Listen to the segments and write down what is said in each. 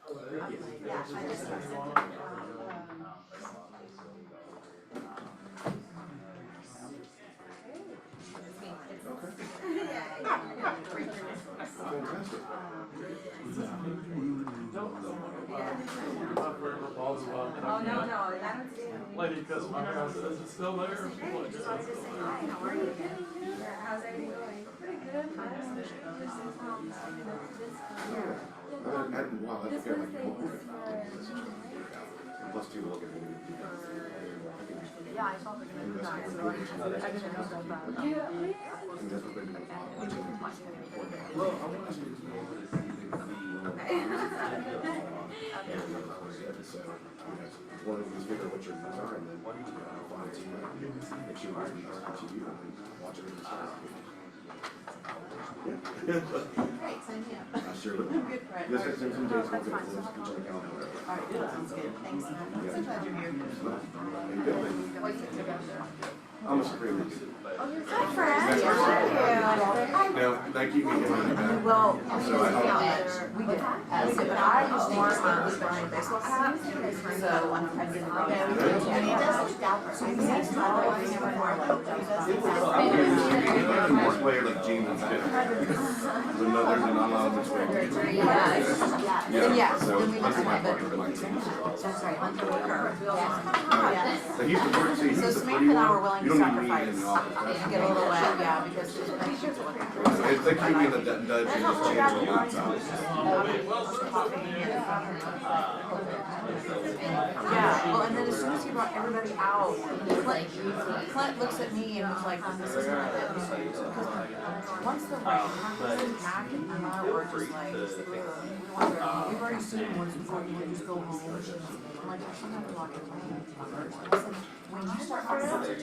Yeah, I just Fantastic. Oh, no, I don't see it. Lady customer house, is it still there? So I was just saying, hi, how are you? How's everything going? Pretty good. Wow, I forgot my phone. Plus two look at me. Yeah, I saw the good guy, so I didn't know about that. And that's what they're doing. Well, I want to see one of these figure what your views are and then find a team that you want to you and watch it in the style. Great, sign me up. I sure will. Good, right. Yes, there's some days That's I'll get fine. a list and check out. All right, good, sounds good. Thanks, man. So glad you're here. What you took out there? I'm a Supreme League. Hi, Fred. How are you? Now, they keep me in my Well, so I don't. we did, but I was more on the Brian baseball cap, so I'm kind of and he does look down. So he's never more like I'm more player like James and Skip. There's not allowed to swing. Yeah, So then we that's went my to partner, my team. that's right, Hunter Walker. So he's the first, see, he's So the Samantha free and I were one. willing You to don't need me in sacrifice the office. and get a little wet, yeah, because it's It's like keeping in the Dutch and just change the laptop. yeah, well, and then as soon as he brought everybody out, Clint looks at me and was like, this isn't like it. Because once the rain happened, Mac and I were just like, we've already seen once before, you would just go home. I'm like, I shouldn't have to walk in rain. I said, when you start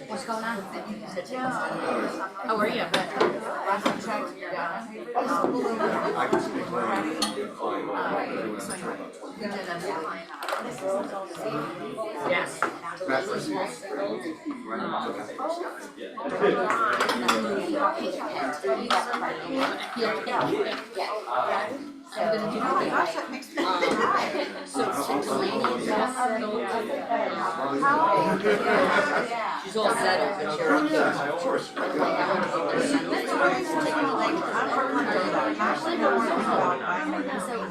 What's going on? yeah. How are you? Last I checked, yeah. I can speak We're ready. Everyone's So in trouble. anyway, Yes. Matt first year. I'm gonna do oh my gosh, that makes me cry. so Delaney is How? she's all settled, but you're Yeah, of course. That's really taking like, I'm from Hunter, actually don't want to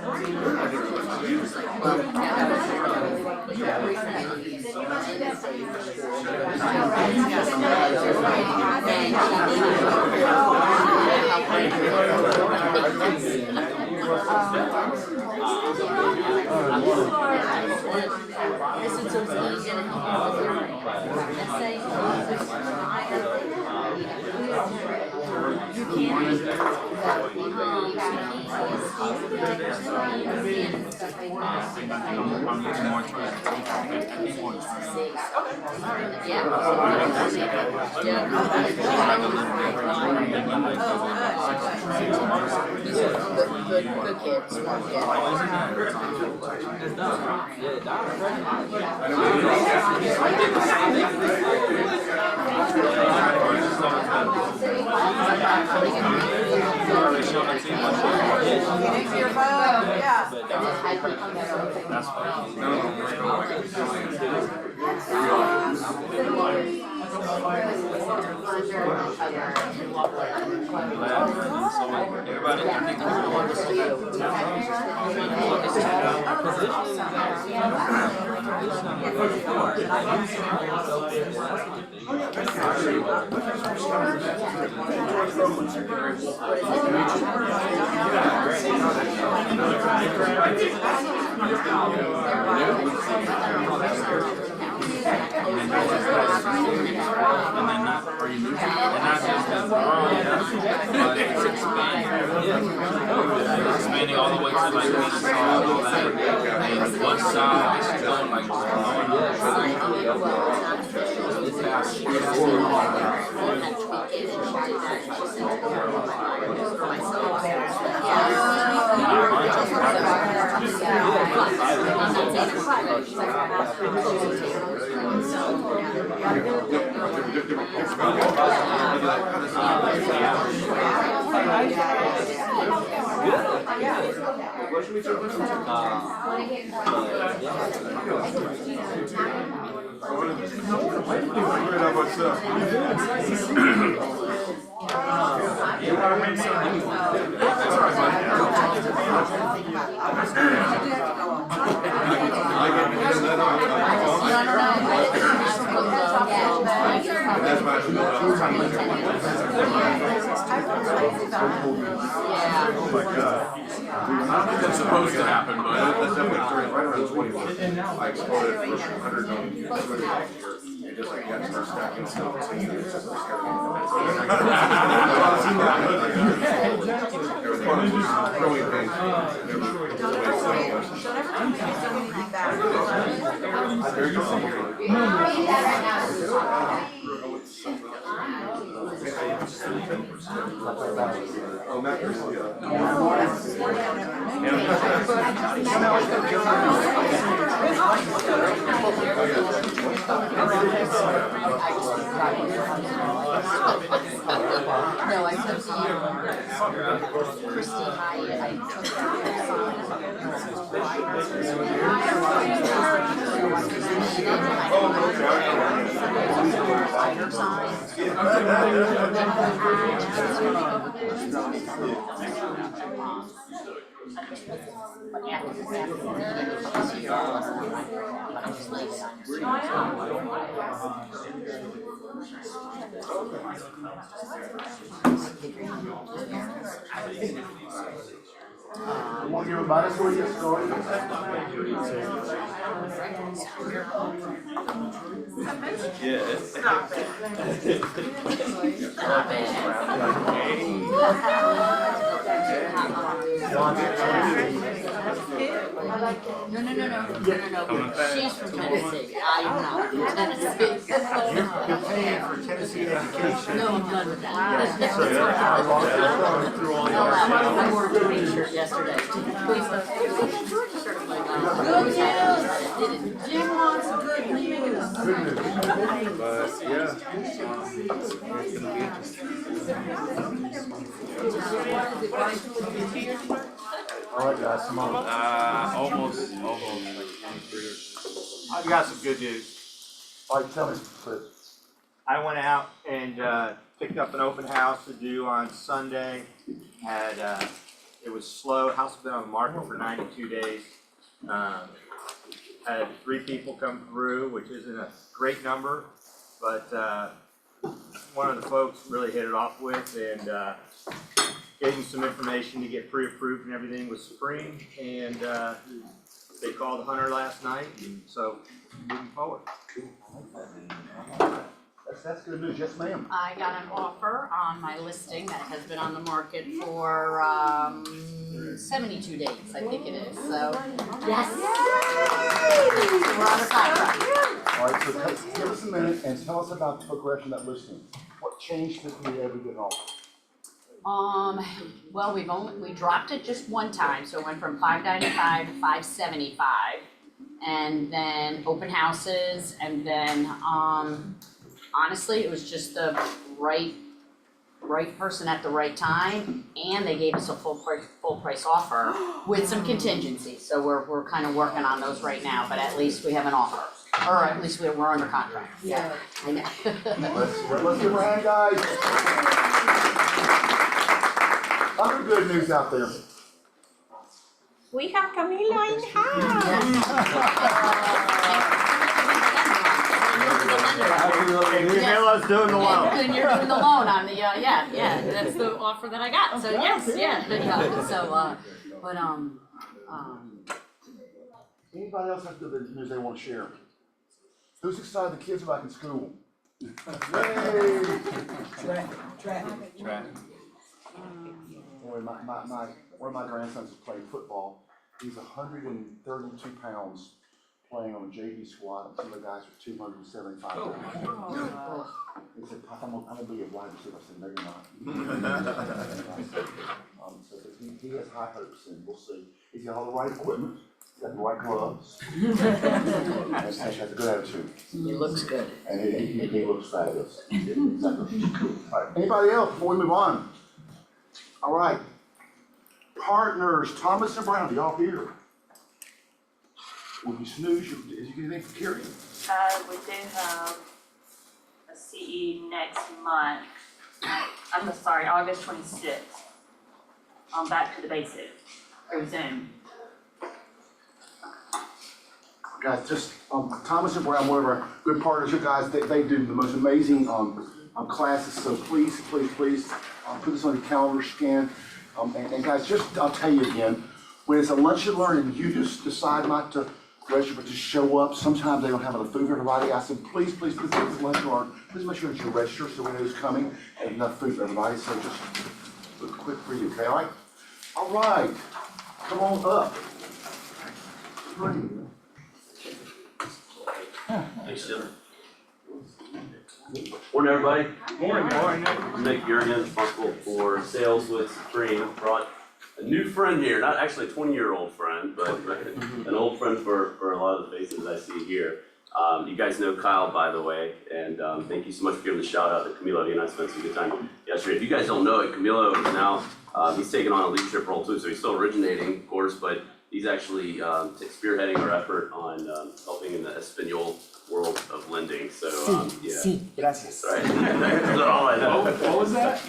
good kid, smart kid. your phone, yeah. Expanding all the way to like Mississauga and all that. And one side is going like this house. What should we do? I don't think that's supposed to happen, but. That's definitely right around 21. I exploded for 100 million views last year. And just like you got to start stacking stuff, so you just start growing things. Don't ever tell me it's anything bad. Oh, Matt, you're still, No, I took Christy Hyatt, I took Want to give everybody before you get started? No. She's from Tennessee. I'm not from Tennessee. You're paying for Tennessee education. No, I'm done with that. I wore a green shirt yesterday. Good news. Jim wants good news. Good news. but yeah. All right, guys, come on. Almost like 23. I've got some good news. All right, tell me, Chris. I went out and picked up an open house to do on Sunday. It was slow. House has been on the market for 92 days. Had 3 people come through, which isn't a great number, but one of the folks really hit it off with and gave me some information to get pre-approved and everything with Spring, and they called Hunter last night, and so moving forward. That's good news, yes, ma'am. I got an offer on my listing that has been on the market for 72 days, I think it is, so, yes. We're on the contract. All right, so give us a minute and tell us about the progression of that listing. What changed since we ever get off? Well, we dropped it just one time, so it went from $595 to $575. And then open houses, and then, honestly, it was just the right person at the right time, and they gave us a full price offer with some contingencies, so we're kind of working on those right now, but at least we have an offer, or at least we're under contract. Yeah. I know. Let's give a hand, guys. Other good news out there. We have Camila in house. Camilla's doing the loan. And you're doing the loan on the, yeah, that's the offer that I got, so yes, so, but, Anybody else have good news they want to share? Who's excited the kids are back in school? Yay! Boy, one of my grandsons is playing football. He's 132 pounds playing on the JV squad, and some of the guys are 275 pounds. He said, Pop, I'm gonna be a wide receiver. I said, no, you're not. So he has high hopes, and we'll see. He's got all the right equipment, he's got the right gloves. And he has a good attitude. he looks good. And he looks fabulous. Exactly. All right, anybody else before we move on? All right. Partners, Thomas and Brown, y'all here? When you snooze, is you get anything for Carrie? We do have a CE next month. I'm sorry, August 26th. Back to the basics through Zoom. Guys, just, Thomas and Brown, one of our good partners, you guys, they do the most amazing, classes, so please, please, please, put this on your calendar, scan. And guys, just, I'll tell you again, when it's a lunch and learn and you just decide not to register, but just show up, sometimes they don't have enough food for everybody. I said, please, please, please, this is lunch and learn, please make sure that you register so we know who's coming and enough food for everybody, so just a quick preview, okay, all right? All right, come on up. Thanks, Jim. Morning, everybody. Morning, morning. I'm Nick Jurgen, responsible for sales with Supreme. Brought a new friend here, not actually a 20-year-old friend, but an old friend for a lot of the faces I see here. You guys know Kyle, by the way, and thank you so much for giving the shout out to Camilo. He and I spent some good time yesterday. If you guys don't know it, Camilo is now, he's taking on a leadership role too, so he's still originating, of course, but he's actually spearheading our effort on helping in the Espanol world of lending, so yeah. Sí, gracias. Right. That's all I know. What was that?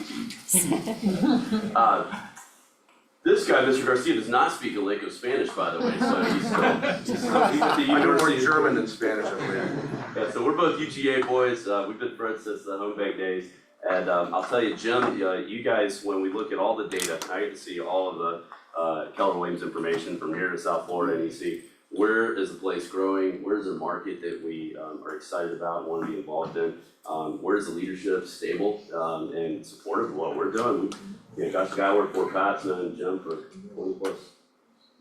This guy, Mr. Garcia, does not speak a lick of Spanish, by the way, so he's still he's at the I know more University. German than Spanish, I believe. Yeah, so we're both UGA boys. We've been friends since the home bank days. And I'll tell you, Jim, you guys, when we look at all the data, I get to see all of the Keller Williams information from here to South Florida, and you see where is the place growing, where's the market that we are excited about and want to be involved in, where's the leadership stable and supportive of what we're doing. Yeah, Josh the guy I work for, Pat's known Jim for 20 plus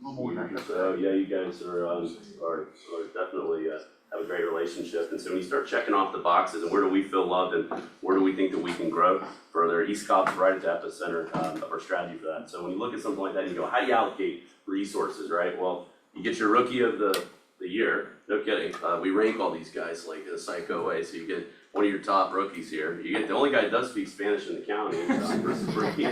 years. So yeah, you guys are definitely have a great relationship. And so when you start checking off the boxes and where do we feel loved and where do we think that we can grow further, East Cobb's right at the epicenter of our strategy for that. So when you look at something like that, you go, how do you allocate resources, right? Well, you get your rookie of the year, no kidding. We rank all these guys like in a psycho way. So you get one of your top rookies here. You get the only guy that does speak Spanish in the county versus rookie.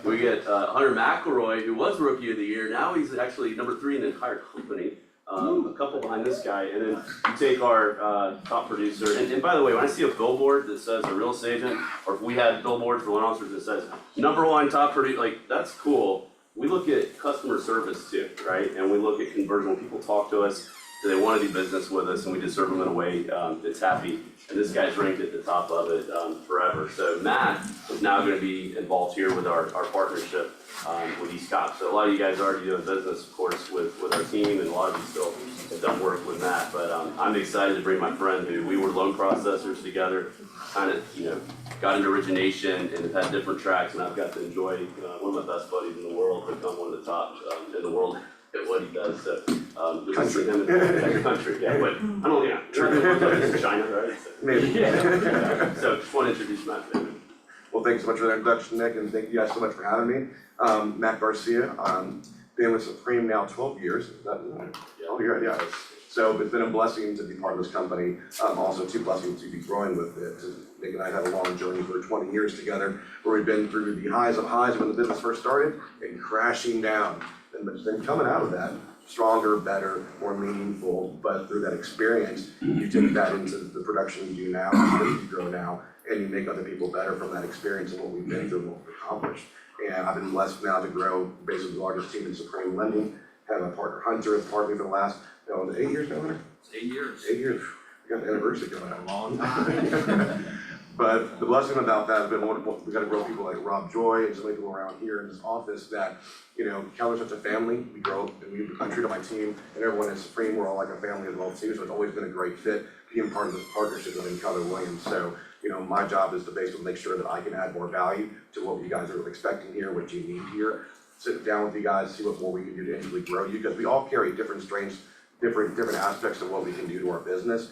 We get Hunter McElroy, who was rookie of the year. Now he's actually number 3 in the entire company. A couple behind this guy, and then you take our top producer, and by the way, when I see a billboard that says a real estate agent, or if we had billboards for loan officers that says #1 top producer, like that's cool. We look at customer service too, right? And we look at conversion. When people talk to us, do they want to do business with us, and we just serve them in a way that's happy. And this guy's ranked at the top of it forever. So Matt is now going to be involved here with our partnership with East Cobb. So a lot of you guys are already doing business, of course, with our team, and a lot of you still have done work with Matt. But I'm excited to bring my friend who we were loan processors together, kind of, got into origination and have had different tracks, and I've got to enjoy one of my best buddies in the world, become one of the top in the world at what he does. So you'll see him in country, yeah. But I don't, China, right? So, Maybe. yeah. So just want to introduce Matt to him. Well, thanks so much for that introduction, Nick, and thank you guys so much for having me. Matt Garcia, been with Supreme now 12 years. Is that yeah. So it's been a blessing to be part of this company. Also too blessing to be growing with it. Nick and I had a long journey for 20 years together, where we've been through the highs of highs when the business first started and crashing down. And then coming out of that, stronger, better, more meaningful, but through that experience, you take that into the production you do now, the business you grow now, and you make other people better from that experience and what we've been through and what we've accomplished. And I've been blessed now to grow basically the largest team in Supreme Lending, have a partner Hunter as part of me for the last, 8 years now, Hunter? It's 8 years. 8 years, we got the anniversary going on. A long time. But the blessing about that has been wonderful. We got to grow people like Rob Joy and so many people around here in this office that, Keller's such a family. We grow up and we move the country to my team, and everyone in Supreme, we're all like a family as well too. So it's always been a great fit being part of this partnership with Keller Williams. So, my job is to basically make sure that I can add more value to what you guys are expecting here, what you need here. Sit down with you guys, see what more we can do to individually grow you, because we all carry different strengths, different aspects of what we can do to our business.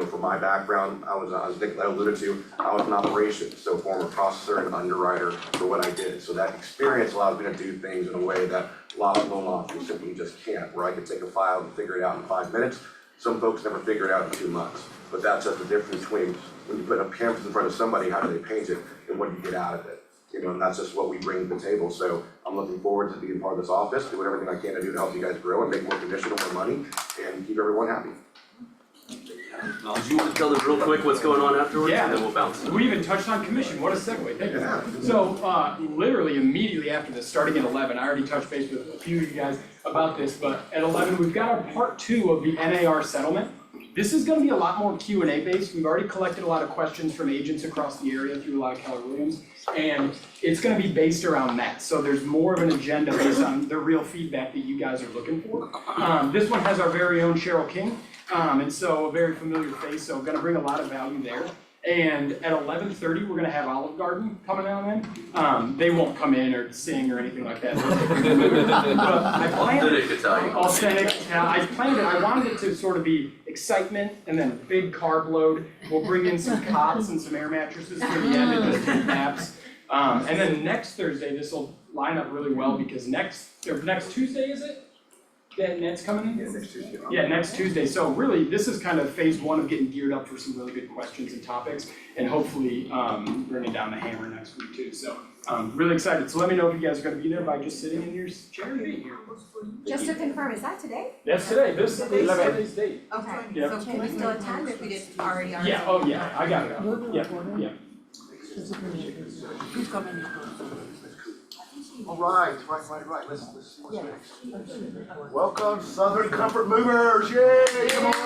From my background, as Nick alluded to, I was in operations, so former processor and underwriter for what I did. So that experience allows me to do things in a way that a lot of loan officers simply just can't, where I can take a file and figure it out in 5 minutes. Some folks never figure it out in 2 months, but that's just the difference between when you put a canvas in front of somebody, how do they paint it, and what do you get out of it? you know, and that's just what we bring to the table. So I'm looking forward to being part of this office, do everything I can to do to help you guys grow and make more commission, more money, and keep everyone happy. Now, do you want to tell them real quick what's going on afterwards, Yeah. and then we'll bounce? We even touched on commission, what a segue, thank Yeah. you. So, literally immediately after this, starting at 11, I already touched base with a few of you guys about this, but at 11, we've got our part 2 of the NAR settlement. This is gonna be a lot more Q&A based, we've already collected a lot of questions from agents across the area through a lot of Keller Williams, and it's gonna be based around that, so there's more of an agenda based on the real feedback that you guys are looking for. This one has our very own Cheryl King, and so a very familiar face, so gonna bring a lot of value there. And at 11:30, we're gonna have Olive Garden coming out in. They won't come in or sing or anything like that. But I planned Authentic Italian. authentic, yeah, I planned it, I wanted it to sort of be excitement and then a big carb load. We'll bring in some cots and some air mattresses for the end and just take naps. And then next Thursday, this will line up really well because next Tuesday, is it? That Ned's coming in? Yeah, next Tuesday. Yeah, next Tuesday. So really, this is kind of phase 1 of getting geared up for some really good questions and topics, and hopefully bringing down the hammer next week too. So really excited. So let me know if you guys are going to be there by just sitting in your chair and being here. Just to confirm, is that today? That's today. This is today's date. Okay, Yeah. so can we still attend if we didn't already? Yeah. Oh yeah. I got it. Yeah. Yeah. Who's coming? All right, let's see what's next. Welcome, Southern Comfort Movers, yay, come on up.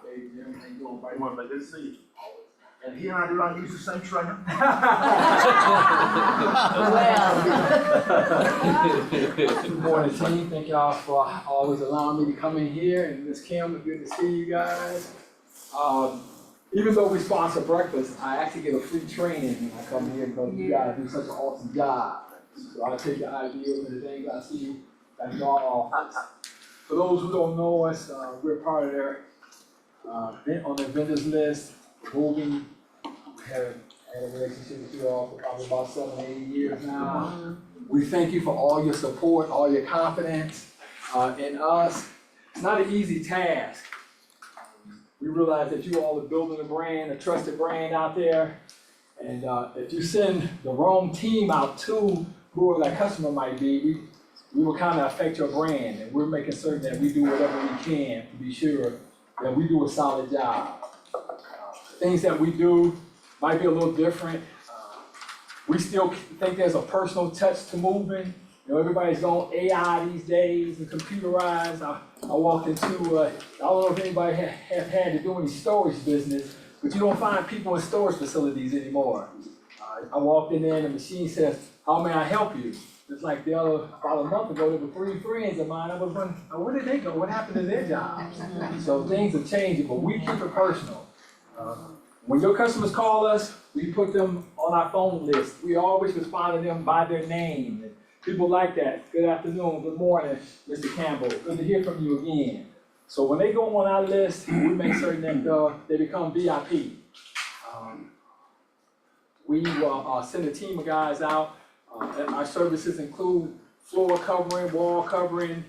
Hey Jim, how you doing, buddy? Good to see you. And he and I do not use the same trainer. Good morning, team. Thank y'all for always allowing me to come in here. And Ms. Kim, it's good to see you guys. Even though we sponsor breakfast, I actually get a free training when I come here because you guys do such an awesome job. So I take the ideas and the things I see at your office. For those who don't know us, we're part of their on the vendors list, moving. We have had a relationship with you all for probably about 7 or 8 years now. We thank you for all your support, all your confidence in us. It's not an easy task. We realize that you all are building a brand, a trusted brand out there. And if you send the wrong team out to whoever that customer might be, we will kind of affect your brand. And we're making certain that we do whatever we can to be sure that we do a solid job. Things that we do might be a little different. We still think there's a personal touch to moving. You know, everybody's on AI these days and computerized. I walked into, I don't know if anybody have had to do any storage business, but you don't find people in storage facilities anymore. I walked in there and the machine says, "How may I help you?" It's like about a month ago, there were 3 friends of mine. I was wondering, where did they go? What happened to their job? So things are changing, but we keep it personal. When your customers call us, we put them on our phone list. We always respond to them by their name. And people like that. Good afternoon, good morning, Mr. Campbell. Good to hear from you again. So when they go on our list, we make certain that they become VIP. We send a team of guys out. And our services include floor covering, wall covering.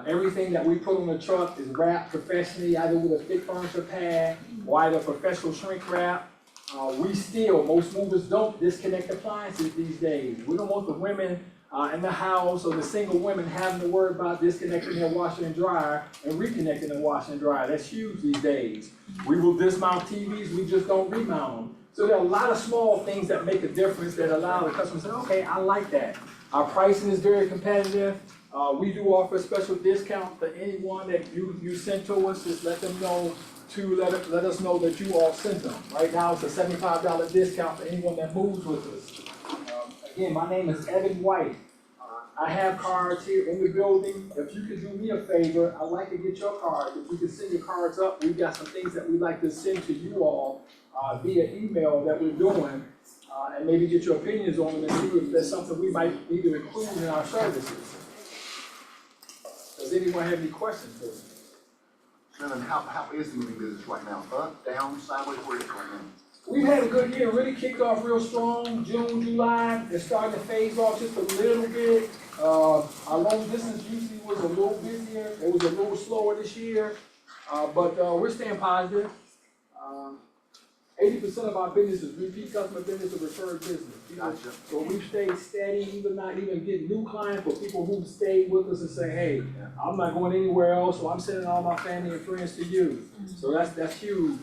Everything that we put on the truck is wrapped professionally, either with a thick furniture pad or either professional shrink wrap. Most movers don't disconnect appliances these days. We don't want the women in the house or the single women having to worry about disconnecting their washer and dryer and reconnecting their washer and dryer. That's huge these days. We will dismount TVs, we just don't remount them. So there are a lot of small things that make a difference that allow the customer to say, okay, I like that. Our pricing is very competitive. We do offer a special discount for anyone that you send to us. Just let them know to let us know that you all sent them. Right now, it's a $75 discount for anyone that moves with us. Again, my name is Evan White. I have cards here in the building. If you could do me a favor, I'd like to get your cards. If you could send your cards up, we've got some things that we'd like to send to you all via email that we're doing, and maybe get your opinions on them and see if there's something we might need to include in our services. Does anyone have any questions for me? And how is the moving business right now? Up, down, sideways, where is it right now? We've had a good year, really kicked off real strong, June, July, it's starting to phase off just a little bit. Our long distance usually was a little busier, it was a little slower this year, but we're staying positive. 80% of our business is repeat customer business or referred business. People- Gotcha. So we've stayed steady, even not even getting new clients, but people who've stayed with us and say, hey, I'm not going anywhere else, so I'm sending all my family and friends to you. So that's huge.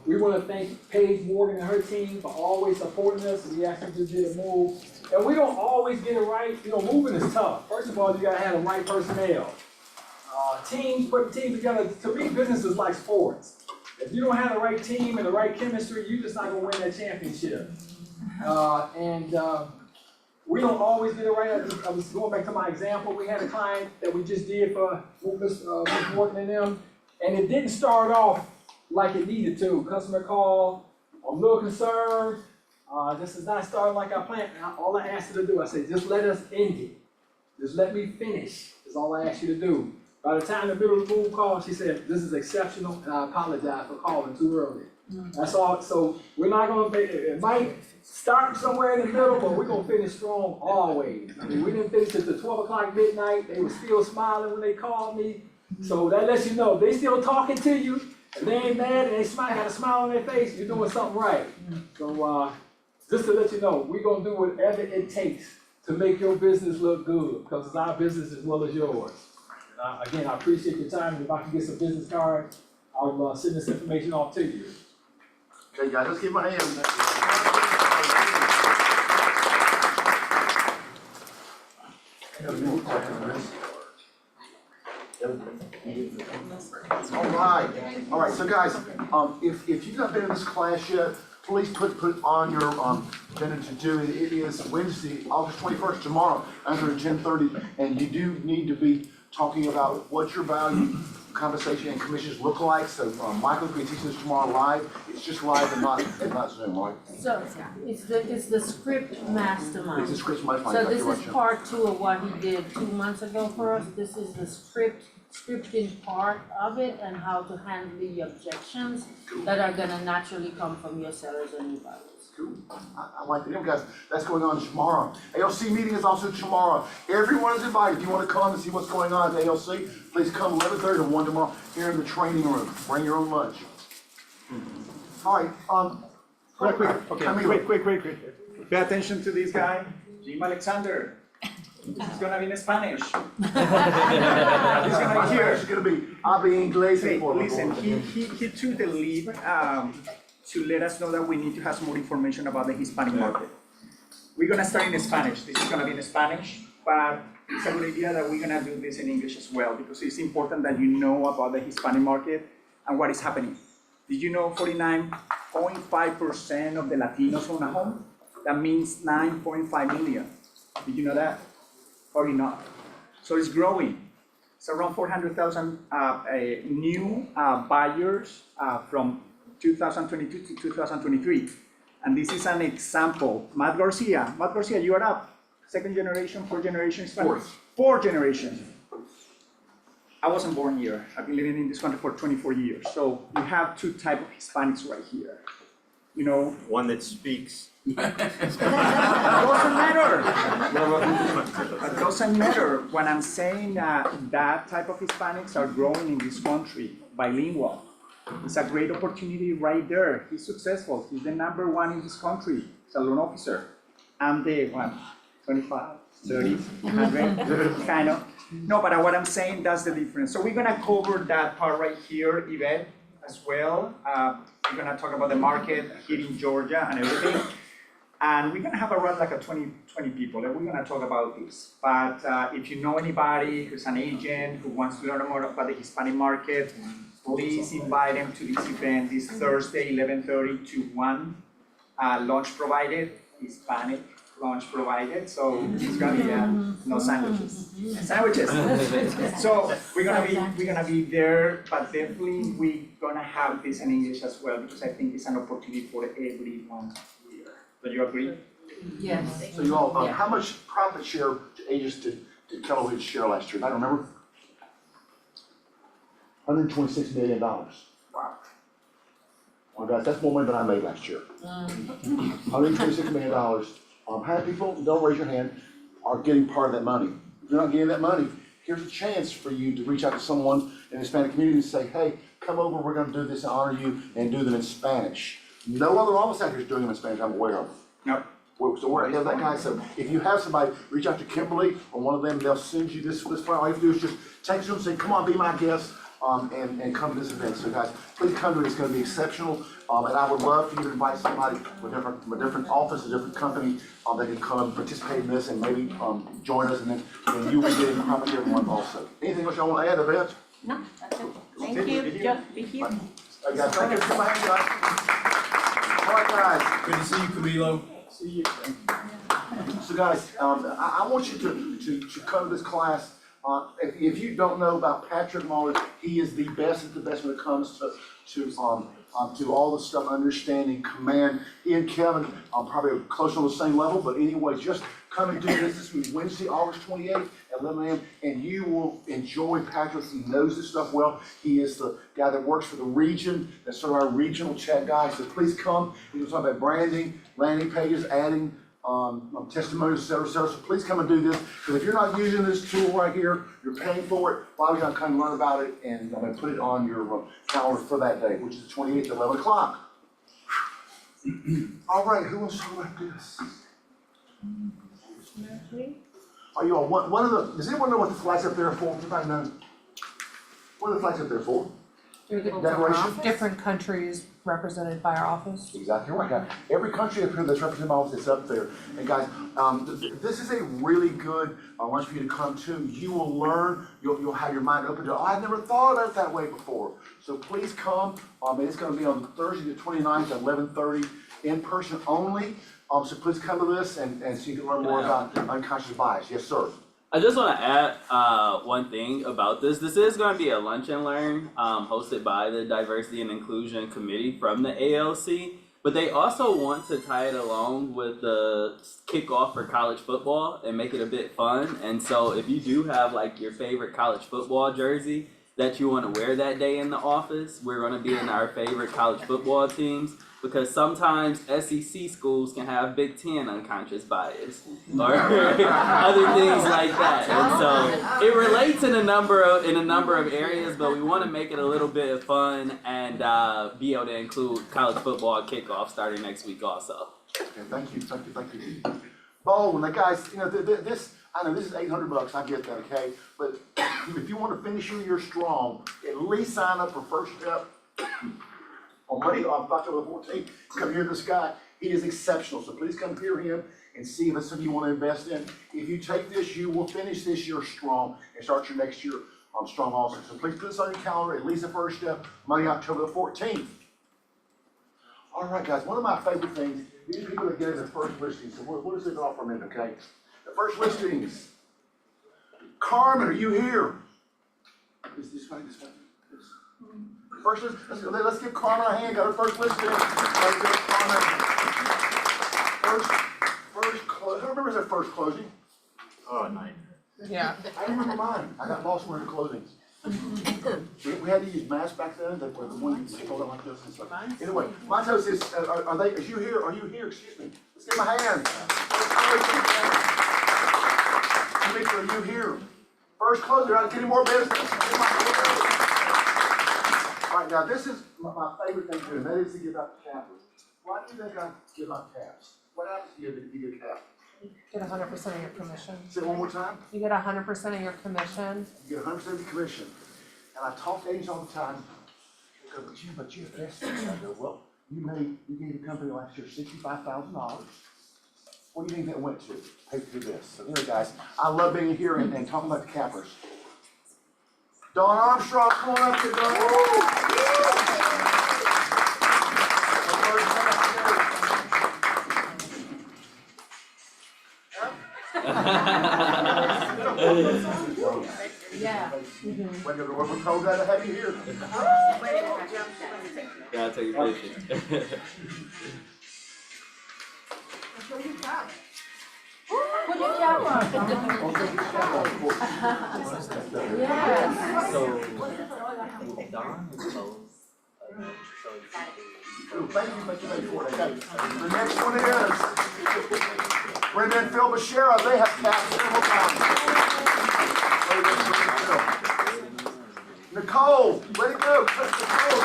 We wanna thank Paige Morgan and her team for always supporting us. We actually just did a move. And we don't always get it right. You know, moving is tough. First of all, you gotta have the right personnel. Teams, putting teams together, to me, business is like sports. If you don't have the right team and the right chemistry, you're just not gonna win that championship. We don't always get it right. I was going back to my example. We had a client that we just did for Ms. Morgan and them, and it didn't start off like it needed to. Customer call, I'm a little concerned. This is not starting like I planned. All I asked her to do, I said, just let us end it. Just let me finish, is all I asked you to do. By the time the middle of the move called, she said, this is exceptional, and I apologize for calling too early. That's all, so we're not gonna, it might start somewhere in the middle, but we're gonna finish strong always. I mean, we didn't finish at the 12 o'clock midnight, they were still smiling when they called me. So that lets you know, they still talking to you, and they ain't mad, and they got a smile on their face, you're doing something right. So, just to let you know, we're gonna do whatever it takes to make your business look good, because it's our business as well as yours. Again, I appreciate your time, and if I can get some business cards, I'll send this information off to you. Okay, guys, let's give him a hand. All right, so guys, if you've not been in this class yet, please put on your agenda to do it. It is Wednesday, August 21st, tomorrow, under 10:30, and you do need to be talking about what your value, compensation, and commissions look like. So Michael's going to be teaching this tomorrow live. It's just live and not Zoom, right? So, it's the script mastermind. It's a script mastermind. So Thank this you, is Rachel. part 2 of what he did 2 months ago for us. This is the scripting part of it and how to handle the objections that are gonna naturally come from your sellers and your buyers. Cool. I like it. Anyway, guys, that's going on tomorrow. ALC meeting is also tomorrow. Everyone is invited. If you want to come and see what's going on at ALC, please come 11:30 to 1 tomorrow here in the training room. Bring your own lunch. All right, quick. Pay attention to this guy, Jim Alexander. He's gonna be in Spanish. He's My gonna be here. Spanish is going to be, habla inglés. Hey, listen, he took the lead to let us know that we need to have some more information about the Hispanic market. We're gonna start in Spanish. This is gonna be in Spanish, but it's a good idea that we're gonna do this in English as well, because it's important that you know about the Hispanic market and what is happening. Did you know 49.5% of the Latinos own a home? That means 9.5 million. Did you know that? Probably not. So it's growing. It's around 400,000 new buyers from 2022 to 2023. And this is an example. Matt Garcia, you are up. Second generation, fourth generation Spanish? Fourth generation. I wasn't born here. I've been living in this country for 24 years. So you have two types of Hispanics right here. You know, One that speaks. Doesn't matter. It doesn't matter when I'm saying that type of Hispanics are growing in this country, bilingual. It's a great opportunity right there. He's successful. He's the number one in this country. He's a loan officer. I'm the 25, 30, 100, kind of. No, but what I'm saying, that's the difference. So we're gonna cover that part right here, Yvette, as well. We're gonna talk about the market here in Georgia and everything. And we're gonna have around like 20 people, and we're gonna talk about this. But if you know anybody who's an agent who wants to learn more about the Hispanic market, please invite them to this event this Thursday, 11:30 to 1. Lunch provided, Hispanic lunch provided, so it's gonna be no sandwiches. Sandwiches. So we're gonna be there, but definitely we're gonna have this in English as well, because I think it's an opportunity for everyone here. Do you agree? Yes. So you all, how much profit share agents did Keller Williams share last year? I don't remember. $126 million. Wow. Well, guys, that's more money than I made last year. $126 million. How many people, don't raise your hand, are getting part of that money? If you're not getting that money, here's a chance for you to reach out to someone in the Hispanic community and say, hey, come over, we're gonna do this and honor you and do them in Spanish. No other office out here is doing them in Spanish I'm aware of. Nope. So we're ahead of that guy, so if you have somebody, reach out to Kimberly or one of them, they'll send you this file. All you have to do is just text them, say, come on, be my guest, and come to this event. So guys, please come to it, it's gonna be exceptional. And I would love for you to invite somebody from a different office, a different company, that can come and participate in this and maybe, join us, and then you will get in probably everyone also. Anything else y'all wanna add, Yvette? No, that's it. Thank you. Just be here. Hey guys, thank you for my hand, guys. All right, guys. Good to see you, Camilo. See you. So guys, I want you to come to this class. If you don't know about Patrick Muller, he is the best at the best when it comes to all the stuff, understanding, command. He and Kevin are probably close on the same level, but anyway, just come and do this. This will be Wednesday, August 28th at 11 a.m. and you will enjoy Patrick. He knows this stuff well. He is the guy that works for the region. That's sort of our regional chat guy. So please come. We're going to talk about branding, landing pages, adding testimonies, et cetera, et cetera. So please come and do this, because if you're not using this tool right here, you're paying for it, why would you not come learn about it? And I'm gonna put it on your calendar for that day, which is the 28th at 11 o'clock. All right, who wants to talk about this? Are you all, one of the, does anyone know what the flags up there are for? Does anybody know? What are the flags up there for? Decoration? Different countries represented by our office. Exactly right, guys. Every country up here that's represented by office is up there. And guys, this is a really good lunch for you to come to. You will learn, you'll have your mind open to, oh, I've never thought of it that way before. So please come. And it's gonna be on Thursday the 29th at 11:30, in person only. So please come to this and so you can learn more about unconscious bias. Yes, sir. I just want to add one thing about this. This is going to be a lunch and learn hosted by the Diversity and Inclusion Committee from the ALC, but they also want to tie it along with the kickoff for college football and make it a bit fun. And so if you do have like your favorite college football jersey that you want to wear that day in the office, we're going to be in our favorite college football teams, because sometimes SEC schools can have Big Ten unconscious bias or other things like that. And so it relates in a number of areas, but we want to make it a little bit fun and be able to include college football kickoff starting next week also. Okay, thank you. Bo, and the guys, you know, this, I know this is $800, I get that, okay? But if you want to finish your year strong, at least sign up for First Step. On Monday, on October 14th, come hear this guy. He is exceptional, so please come hear him and see if it's something you want to invest in. If you take this, you will finish this year strong and start your next year strong also. So please put this on your calendar, at least the First Step, Monday, October the 14th. All right, guys, one of my favorite things, these people that get their first listings. So what does it offer me, okay? The first listings. Carmen, are you here? This way. First, let's give Carmen a hand. Got her first listing. First close. Who remembers their first closing? Oh, nice. Yeah. I remember mine. I got lost in the closings. We had to use masks back then. That were the ones that hold it like this and stuff. Anyway, my toast is, are they? Is you here? Are you here? Excuse me. Let's give them a hand. Are you here? First closer. Are getting more business? All right, now this is my favorite thing to do, and that is to give out the cappers. Why do you think I give out caps? What happens to you if you get a cap? You get 100% of your commission. Say it one more time. You get 100% of your commission. You get 100% of your commission. And I talk to agents all the time. They go, but you have guest fees. I go, well, you gave the company last year $65,000. What do you think that went to? Pay through this. So anyway, guys, I love being here and talking about the cappers. Dawn Armstrong, come on up here, Dawn. Yeah. We're told that to have you here. Gotta take a picture. Put your cap on. Yes. So, Dawn is closed. Thank you for it. Okay. The next one is Brenda and Phil Bashara. They have caps several times. Nicole, let it go. Nicole,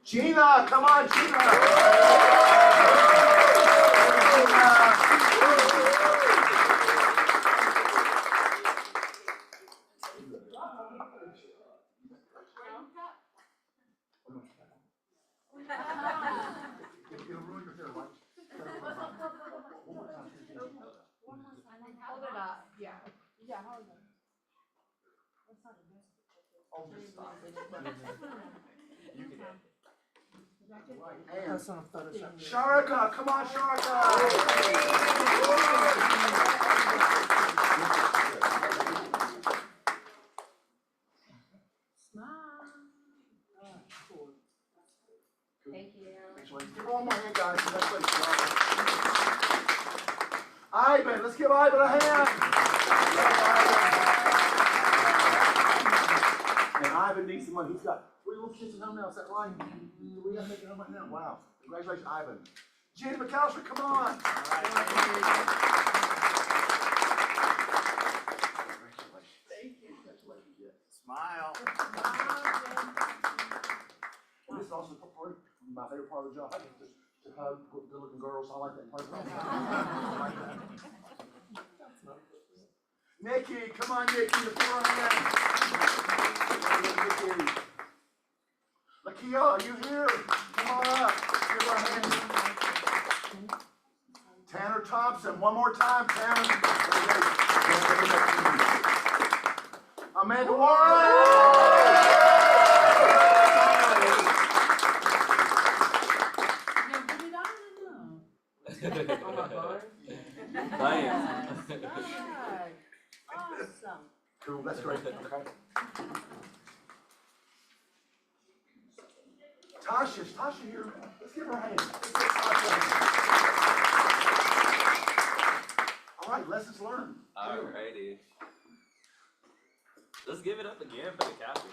Gina, come on, Gina. It'll ruin your hair, right? Hold it up, yeah. Yeah, hold it. Oh, just stop. Personal Photoshop. Sharika, come on, Sharika. Smile. Cool. Thank you. Thanks, ladies. Give her one more hand, guys. Congratulations. Ivan, let's give Ivan a hand. And Ivan needs some money. He's got 3 little kids at home now. Is that right? We got to make it home right now. Wow. Congratulations, Ivan. Jenny McAllister, come on. Congratulations. Thank you. Congratulations. Yeah. Smile. And this is also my favorite part of the job. I get to hug good-looking girls. I like that part. Nikki, come on, Nikki, the 4 hand. Lakia, are you here? Come on up. Give her a hand. Tanner Thompson, one more time, Tanner. Amanda Warren. Awesome. Cool, that's great. Okay. Tasha here. Let's give her a hand. Let's give Tasha a hand. All right, lessons learned. Alrighty. Let's give it up again for the captain.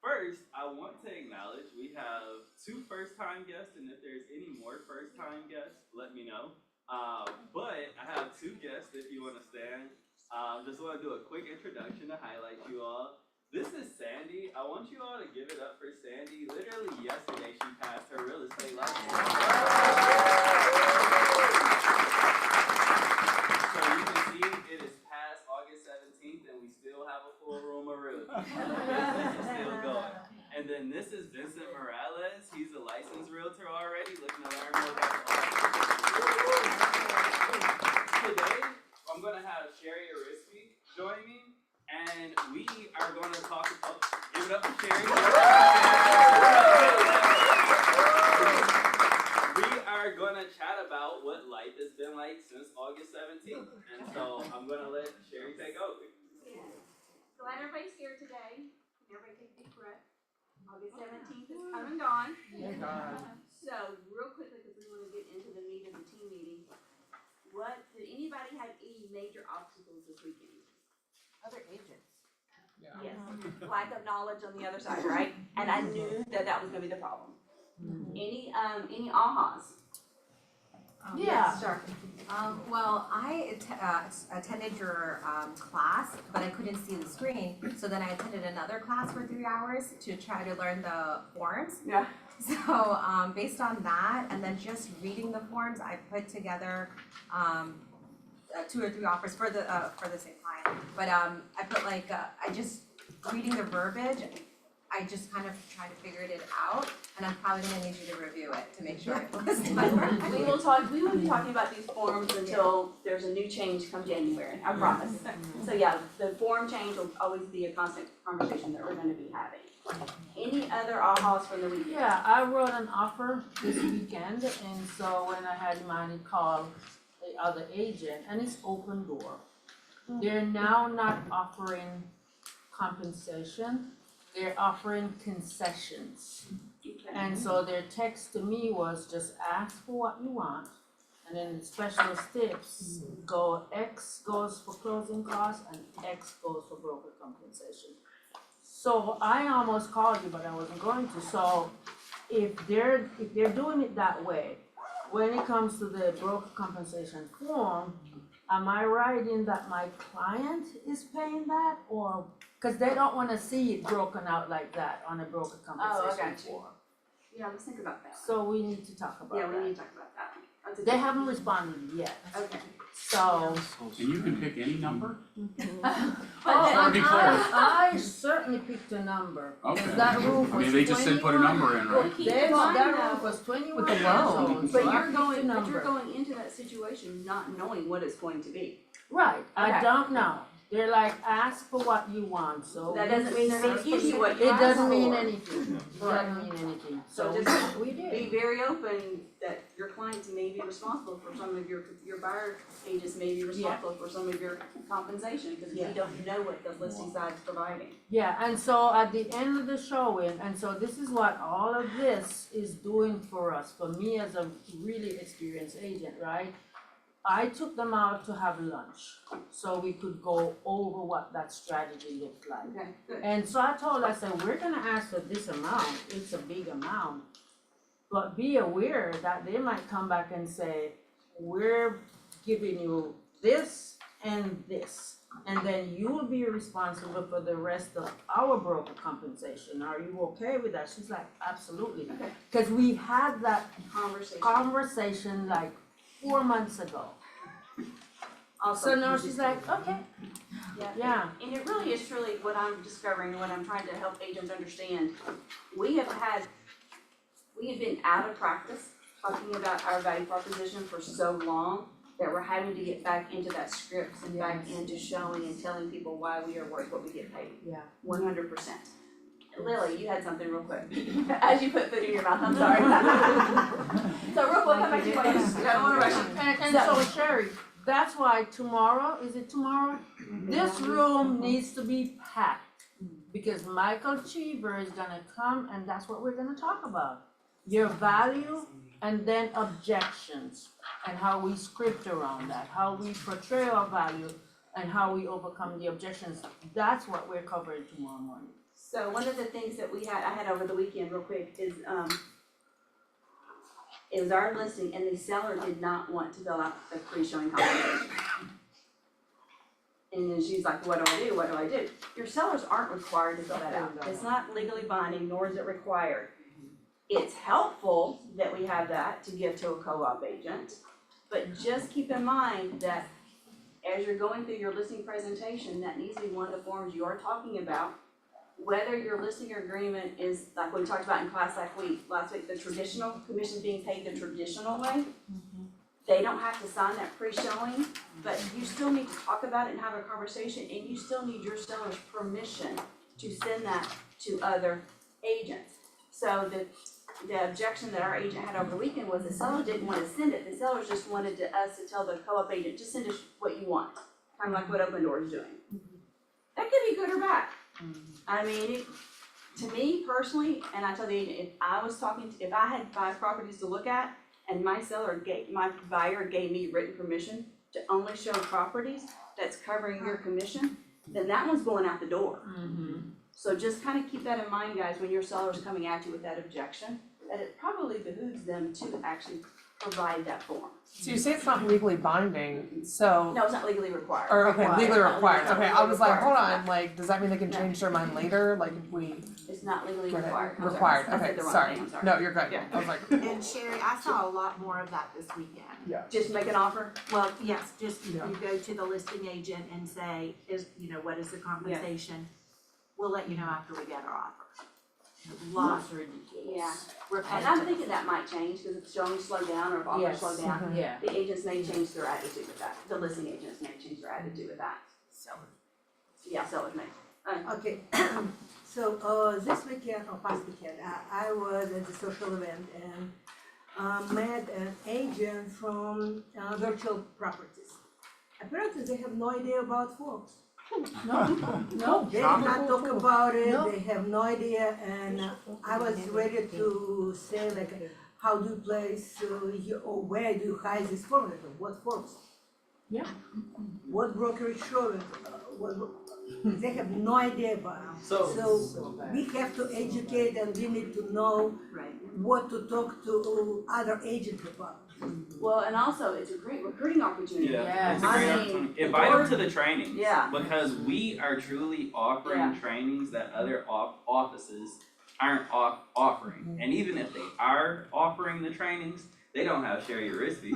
First, I want to acknowledge we have 2 first-time guests, and if there's any more first-time guests, let me know. But I have 2 guests if you want to stand. Just want to do a quick introduction to highlight you all. This is Sandy. I want you all to give it up for Sandy. Literally yesterday, she passed her real estate license. So you can see it is past August 17th, and we still have a full room of realtors. Business is still going. And then this is Vincent Morales. He's a licensed realtor already, looking to learn more about the Today, I'm going to have Sherry Arisky join me, and we are going to talk about, give it up for Sherry. We are going to chat about what life has been like since August 17th. And so I'm going to let Sherry take over. Glad everybody's here today. Everybody take a deep breath. August 17th is come and gone. So real quickly, because we want to get into the meat of the team meeting, did anybody have any major obstacles this weekend? Other agents. Yes, lack of knowledge on the other side, right? And I knew that was gonna be the problem. Any ahas? Yeah. Sure. Well, I attended your class, but I couldn't see the screen. So then I attended another class for 3 hours to try to learn the forms. Yeah. So based on that, and then just reading the forms, I put together 2 or 3 offers for the same client. But I put reading the verbiage, I just kind of tried to figure it out, and I'm probably gonna need you to review it to make sure it was done. We will be talking about these forms until there's a new change come January, I promise. So yeah, the form change will always be a constant conversation that we're gonna be having. Any other ahas from the weekend? Yeah, I wrote an offer this weekend, and so when I had Imani call the other agent, and it's open door. They're now not offering compensation, they're offering concessions. And so their text to me was just ask for what you want, and then the special tips X goes for closing costs and X goes for broker compensation. So I almost called you, but I wasn't going to. So if they're doing it that way, when it comes to the broker compensation form, am I right in that my client is paying that, or Cause they don't wanna see it broken out like that on a broker compensation got you. form. Yeah, let's think about that. So we need to talk about Yeah, we that. need to talk about that. That's a They good- haven't responded yet, Okay. so. And you can pick any number? Oh, be clear. I certainly picked a number, Okay. cause that roof I was mean, they just said put a 21. number in, right? Keep in mind That though, roof was 21 With the years loan. old, but so I you're picked a going, but number. you're going into that situation not knowing what it's going to be. Right, I Okay. don't know, they're like, ask for what you want, so. That doesn't mean they're gonna give you what you It asked doesn't mean for. anything, it Right. doesn't mean anything, So so just we did. Be very open that your clients may be responsible for some of your buyer agents may be responsible for some of your compensation, because we Yeah. don't know what the listing side is providing. Yeah, and so at the end of the showing, and so this is what all of this is doing for us, for me as a really experienced agent, right? I took them out to have lunch, so we could go over what that strategy looked like. Okay, good. And so I told, I said, we're gonna ask for this amount, it's a big amount. But be aware that they might come back and say, we're giving you this and this. And then you will be responsible for the rest of our broker compensation, are you okay with that? She's like, absolutely. Okay. Cause we had that Conversation. like 4 months ago. So now she's like, okay, yeah. And it really is truly what I'm discovering, what I'm trying to help agents understand. We have been out of practice talking about our value proposition for so long that we're having to get back into that script and back into showing and telling people why we are worth what we get paid. Yeah. 100%. Lily, you had something real quick. As you put food in your mouth, I'm sorry. So real quick, come back to you. I don't wanna rush you. And so Sherry, that's why tomorrow, is it tomorrow? This room needs to be packed, because Michael Cheever is gonna come and that's what we're gonna talk about. Your value and then objections, and how we script around that, how we portray our value and how we overcome the objections. That's what we're covering tomorrow morning. So one of the things that I had over the weekend real quick is, it was our listing and the seller did not want to fill out the pre-showing compensation. And then she's like, what do I do, what do I do? Your sellers aren't required to fill that out, it's not legally binding, nor is it required. It's helpful that we have that to give to a co-op agent, but just keep in mind that as you're going through your listing presentation, that needs to be one of the forms you are talking about. Whether your listing agreement is, like we talked about in class last week, the traditional commission being paid the traditional way. They don't have to sign that pre-showing, but you still need to talk about it and have a conversation, and you still need your seller's permission to send that to other agents. So the objection that our agent had over the weekend was the seller didn't want to send it, the sellers just wanted us to tell the co-op agent, just send us what you want, kind of like what Open Door is doing. That could be good or bad. I mean, to me personally, and I tell the agent, if I had 5 properties to look at, and my buyer gave me written permission to only show properties that's covering your commission, then that one's going out the door. So just kind of keep that in mind, guys, when your seller's coming at you with that objection, that it probably behooves them to actually provide that form. So you say it's not legally binding, so. No, it's not legally required. Or, okay, legally It's not required, okay, I was like, hold required. on, like, does that mean they can change their mind later, like, if we It's not legally get it? required. I'm sorry. Required, I said okay, the wrong sorry, thing, I'm sorry. no, you're good, Yeah. I was like. And Sherry, I saw a lot more of that this weekend. Yeah. Just make an offer? Well, yes, just Yeah. you go to the listing agent and say, what is the compensation? We'll let you know after we get our offer. Lots That's ridiculous. Yeah. repetitive. And I'm thinking that might change, because if showing slow down or if offers Yes. slow down, Yeah. the agents may change their attitude with that, the listing agents may change their attitude with that. Yeah, sellers may. Okay, so this weekend or past weekend, I was at a social event and met an agent from virtual properties. Apparently they have no idea about forms. No, They did not talk about it, No. they have no idea, and I was ready to say like, how do you place, or where do you hide this form, like, what forms? Yeah. What brokerage show it, they have no idea about it. So we have to educate and we need to know Right. what to talk to other agents about. Well, and also, it's a great recruiting opportunity. Yeah, it's a I great mean, opportunity. Invite them to the trainings. Yeah. Because we are truly offering Yeah. trainings that other offices aren't offering. And even if they are offering the trainings, they don't have Sherry Risby.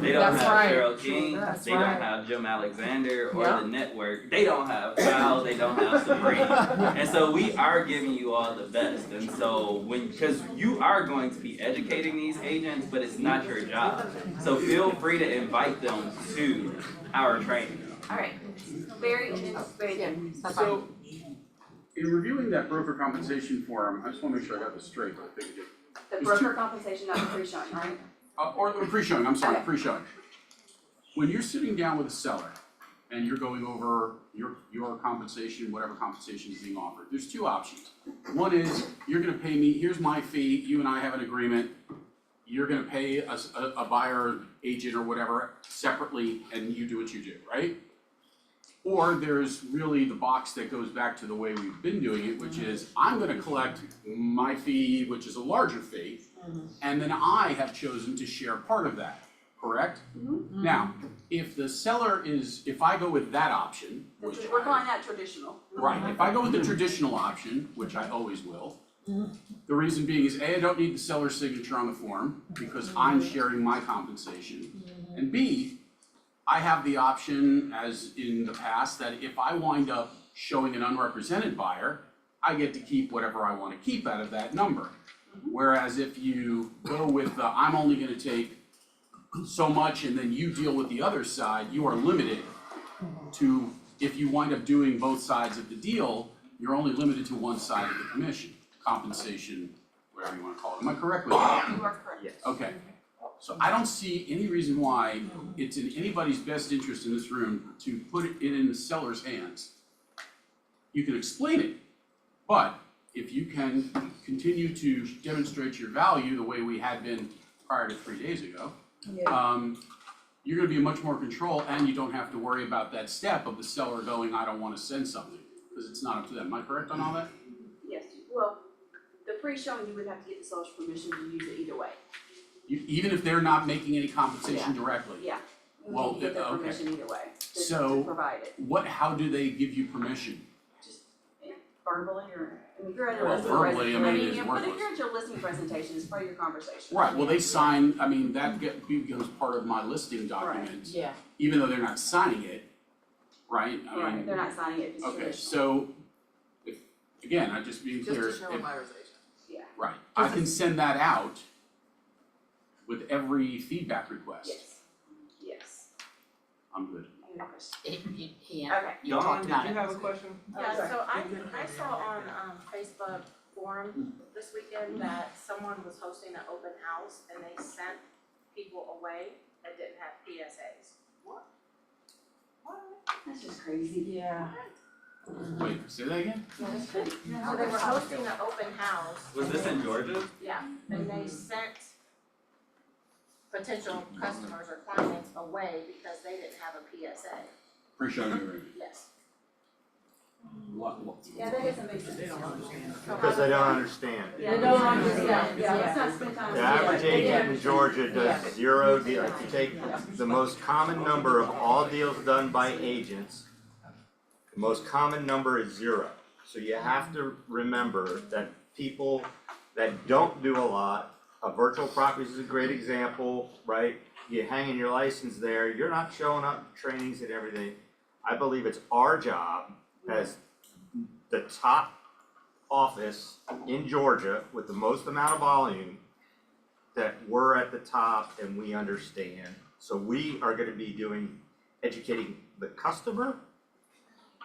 They don't That's have right. Cheryl King. That's They don't right. have Jim Alexander or Yeah. the network. They don't have Val. They don't have Sabrina. And so we are giving you all the best. And so because you are going to be educating these agents, but it's not your job. So feel free to invite them to our training. All right, very good. So, in reviewing that broker compensation form, I just wanna make sure I got this straight, but I think I did. The broker compensation, not the pre-showing, right? Or the pre-showing, I'm sorry, Okay. pre-showing. When you're sitting down with a seller and you're going over your compensation, whatever compensation is being offered, there's two options. One is, you're gonna pay me, here's my fee, you and I have an agreement, you're gonna pay a buyer, agent or whatever separately and you do what you do, right? Or there's really the box that goes back to the way we've been doing it, which is, I'm gonna collect my fee, which is a larger fee, and then I have chosen to share part of that, correct? Now, if the seller is, if I go with that option, which We're calling that traditional. right, if I go with the traditional option, which I always will, the reason being is A, I don't need the seller's signature on the form, because I'm sharing my compensation, and B, I have the option, as in the past, that if I wind up showing an unrepresented buyer, I get to keep whatever I wanna keep out of that number. Whereas if you go with the, I'm only gonna take so much and then you deal with the other side, you are limited to, if you wind up doing both sides of the deal, you're only limited to one side of the commission, compensation, whatever you wanna call it. Am I correct with that? You are correct. Yes. Okay, so I don't see any reason why it's in anybody's best interest in this room to put it in the seller's hands. You can explain it, but if you can continue to demonstrate your value the way we had been prior to 3 days ago, you're gonna be in much more control and you don't have to worry about that step of the seller going, I don't wanna send something, because it's not up to them. Am I correct on all that? Yes, well, the pre-showing, you would have to get the seller's permission to use it either way. Even if they're not making any compensation directly? Yeah, you Well, need to get their okay. permission either way, to So- provide it. How do they give you permission? Verbally or, I mean, if you're at a Well, listing verbally, I mean, presentation, it's but if worthless. you're at your listing presentation, it's part of your conversation. Right, well, they sign, I mean, that becomes part of my listing document, Yeah. even though they're not signing it, right? I Right, mean, they're not signing it, it's okay, traditional. so, if, again, I just being clear, if, Yeah, right, I can send that out with every feedback request. yes. I'm good. Any other questions? Yeah, you talked about it. have a question? Yeah, so I saw on Facebook forum this weekend that someone was hosting an open house and they sent people away that didn't have PSAs. What? That's just crazy. Yeah. Wait, say that again? Yeah, that's crazy. So they were hosting an open house. Was this in Georgia? Yeah, and they sent potential customers or clients away because they didn't have a PSA. Pre-showing agreement. Yes. Yeah, that doesn't make sense. Because they don't understand. Yeah, they don't understand, yeah, let's not spend time. The average agent in Georgia Yeah. does 0 deals. If you take the most common number of all deals done by agents, the most common number is 0. So you have to remember that people that don't do a lot, a virtual property is a great example, right? You hang in your license there, you're not showing up to trainings and everything. I believe it's our job as the top office in Georgia with the most amount of volume, that we're at the top and we understand. So we are gonna be educating the customer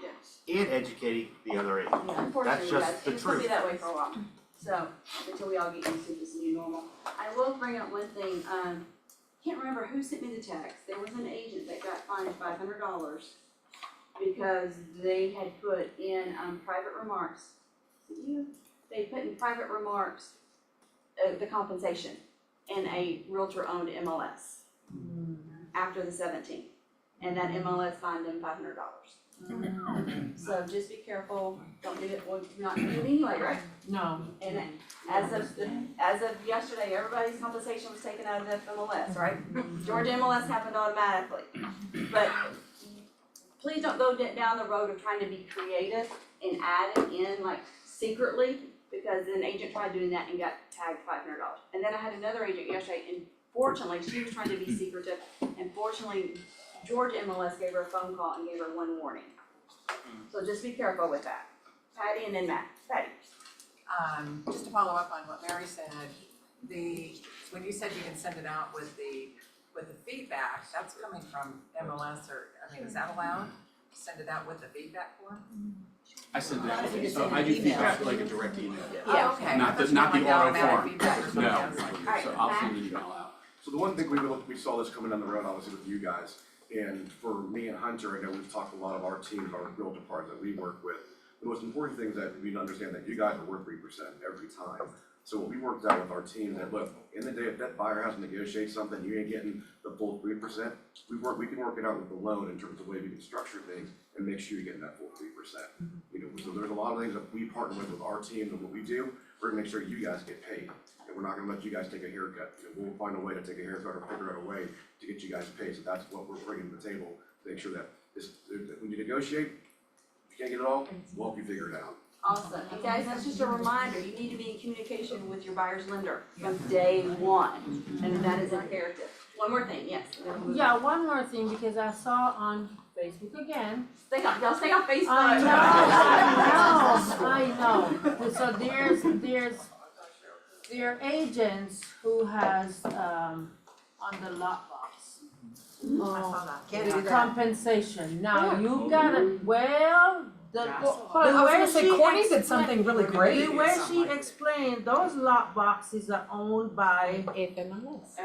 Yes. and educating the other agent. Yeah, unfortunately, just yes, the it's gonna be truth. that way for a while, so, until we all get used to this new normal. I will bring up one thing, can't remember who sent me the text, there was an agent that got fined $500 because they had put in, private remarks. Is it you? They put in private remarks, the compensation in a realtor-owned MLS after the 17th, and that MLS fined them $500. So just be careful, don't do it, well, you're not gonna do it anyway, right? No. And as of yesterday, everybody's compensation was taken out of the MLS, right? Georgia MLS happened automatically. But please don't go down the road of trying to be creative and add it in like secretly, because an agent tried doing that and got tagged $500. And then I had another agent yesterday, and fortunately, she was trying to be secretive, and fortunately, Georgia MLS gave her a phone call and gave her one warning. So just be careful with that. Patty and then Matt. Patty. Just to follow up on what Mary said, when you said you can send it out with the feedback, that's coming from MLS or, is that allowed? Send it out with the feedback form? I send it out, so I do feedback like a direct email. Yeah, okay. Not the auto form. No, so I'll send an email out. So the one thing we saw this coming down the road, obviously with you guys, and for me and Hunter, I know we've talked a lot of our teams, our realtor partners that we work with. The most important thing is that we need to understand that you guys are worth 3% every time. So what we worked out with our team, that look, in the day, if that buyer has to negotiate something, you ain't getting the full 3%, we can work it out with the loan in terms of the way we can structure things and make sure you're getting that full 3%. You know, so there's a lot of things that we partner with our team and what we do, we're gonna make sure you guys get paid. And we're not gonna let you guys take a haircut. You know, we'll find a way to take a haircut or figure out a way to get you guys paid. So that's what we're bringing to the table, to make sure that when you negotiate, if you can't get it all, we'll help you figure it out. Awesome. And guys, that's just a reminder, you need to be in communication with your buyer's lender from day one, and that is imperative. One more thing, yes. Yeah, one more thing, because I saw on Facebook again. Y'all stay on Facebook. I know. So there are agents who has, on the lot box. Can't do that. Compensation. Now, you gotta, well, I was gonna say, Courtney did something really great. The way she explained, those lot boxes are owned by FMLS.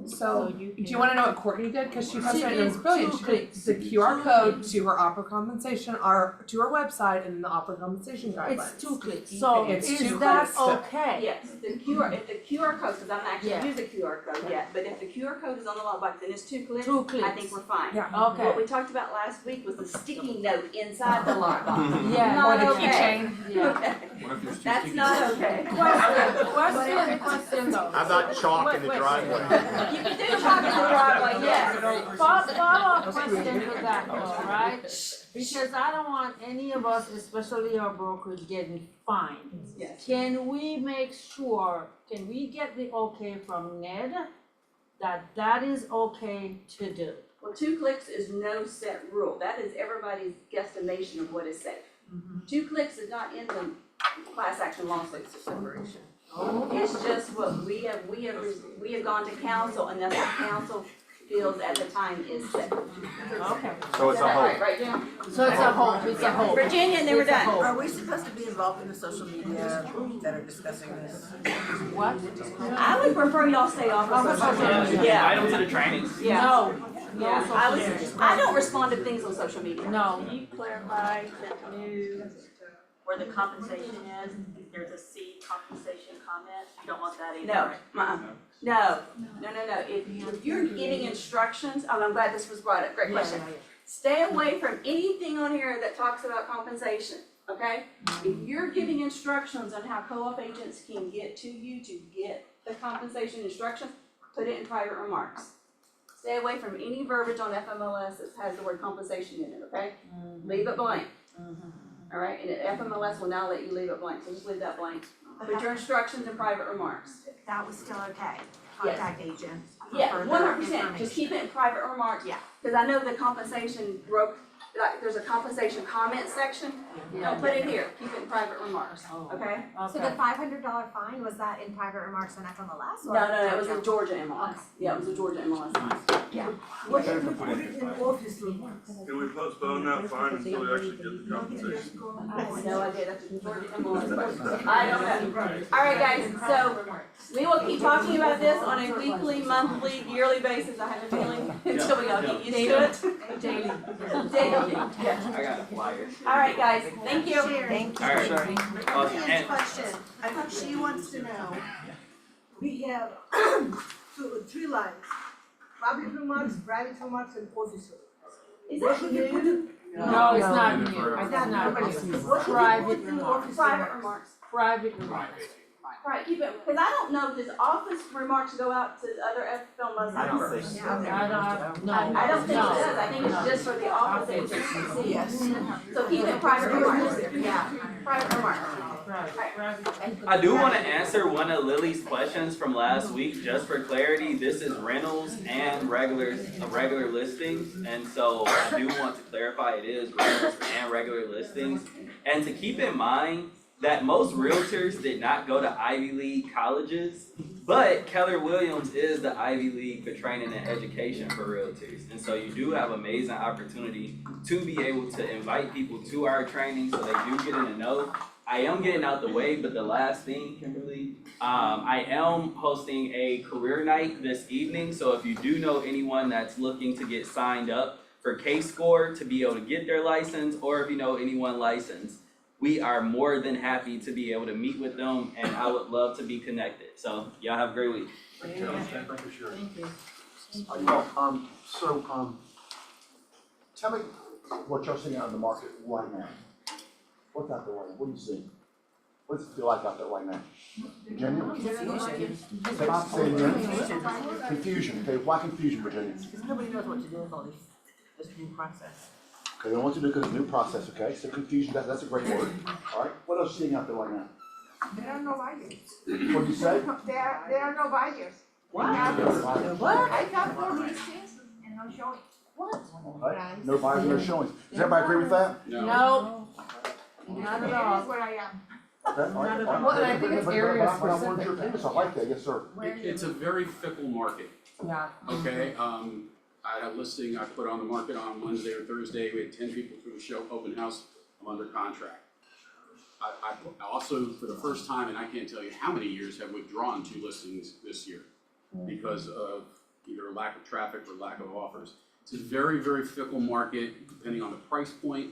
So, do you wanna know what Courtney did? Cause she posted it, it was did brilliant. two She clicks. did the QR code to her opera compensation, to her website and the opera compensation guidelines. It's 2 clicks. So It's is 2 that clicks. okay? Yes, if the QR code, because I haven't actually Yeah. used the QR code yet, but if the QR code is on the lot box and it's 2 clicks, 2 clicks. I think we're fine. Yeah. Okay. What we talked about last week was the sticky note inside the lot box. Yeah. Not Or the okay. keychain. Yeah. What if there's two That's sticky not notes? okay. Question though. How about chalk in the driveway? You can do chalk in the driveway, yes. Follow-up question to that though, right? Because I don't want any of us, especially our brokers, getting fined. Yes. Can we make sure, can we get the okay from Ned that is okay to do? Well, 2 clicks is no set rule. That is everybody's guesstimation of what is safe. 2 clicks is not in the class action lawsuit. Separation. It's just what we have gone to council, and that's what council feels at the time is safe. Okay. So it's a whole. Right, Jim? So it's a hope, it's a hope. Virginia, and then we're It's a done. hope. Are we supposed to be involved in the social media that are discussing this? What? I would prefer y'all stay off of social media. Yeah. Items to the trainings. Yeah. No. Yeah, I don't respond to things on social media. No. Can you clarify that new, where the compensation is, there's a C compensation comment, you don't want that either, No, right? no. If you're getting instructions, I'm glad this was brought up, great question. Stay away from anything on here that talks about compensation, okay? If you're giving instructions on how co-op agents can get to you to get the compensation instructions, put it in private remarks. Stay away from any verbiage on FMLS that has the word compensation in it, okay? Leave it blank. All right, and FMLS will now let you leave it blank, so just leave that blank. Put your instructions in private remarks. That was still okay, contact agent. Yeah, for 100%, information. just keep it in private remarks. Yeah. Cause I know the compensation broke, like, there's a compensation comment section, don't put it here, keep it in private remarks, okay? So the $500 fine, was that in private remarks on FMLS No, or? it was a Georgia MLS, yeah, it was a Georgia MLS, yeah. What if we put it in office remarks? Can we postpone that fine until we actually get the compensation? I have no idea, that's a Georgia MLS, I don't know. Alright guys, so, we will keep talking about this on a weekly, monthly, yearly basis, I have a feeling, until we all get used to it. Daily. Daily, yeah. I got a flyer. Alright guys, thank you. Thank All right. Let me Awesome. ask And- a question. I think she wants to know, we have 3 lines, public remarks, private remarks, and office remarks. Is that new? No, it's not No. new, No. it's not new. What should Private we remarks. private remarks? Private remarks. Right, keep it, because I don't know, does office remarks go out to other FFL I don't members? think I don't think it does, I think it's just for the office agents to see. Yes. So keep it private remarks, yeah, private remarks. I do want to answer one of Lily's questions from last week, just for clarity. This is rentals and regular listings, and so I do want to clarify it is rentals and regular listings. And to keep in mind that most realtors did not go to Ivy League colleges, but Keller Williams is the Ivy League for training and education for realtors. And so you do have amazing opportunity to be able to invite people to our training so they do get in the know. I am getting out the way, but the last thing, Kimberly, I am hosting a career night this evening. So if you do know anyone that's looking to get signed up for K-Score to be able to get their license, or if you know anyone licensed, we are more than happy to be able to meet with them, and I would love to be connected. So y'all have a great week. Thank you, Sharon. Thank you. Tell me what you're seeing out in the market right now. What's out there right now? What are you seeing? What's it feel like out there right now? Virginia? Confusion, okay, why confusion, Virginia? Because nobody knows what to do with all this new process. Okay, they want you to do because of the new process, okay, so confusion, that's a great word, alright, what else are you seeing out there right now? There are no buyers. What do you say? There are no buyers. What? I got 4 listings and no showing. What? Right? No buyers, no showings, does everybody agree with that? No, not at all. That is where I am. Okay, all right, all right. Well, and I think it's area But I wanted your specific. opinion, so I like that, yes, sir. It's a very fickle market, Yeah. okay? I had a listing I put on the market on Wednesday or Thursday, we had 10 people through the show, open house, I'm under contract. I also, for the first time, and I can't tell you how many years, have withdrawn 2 listings this year because of either lack of traffic or lack of offers. It's a very, very fickle market, depending on the price point,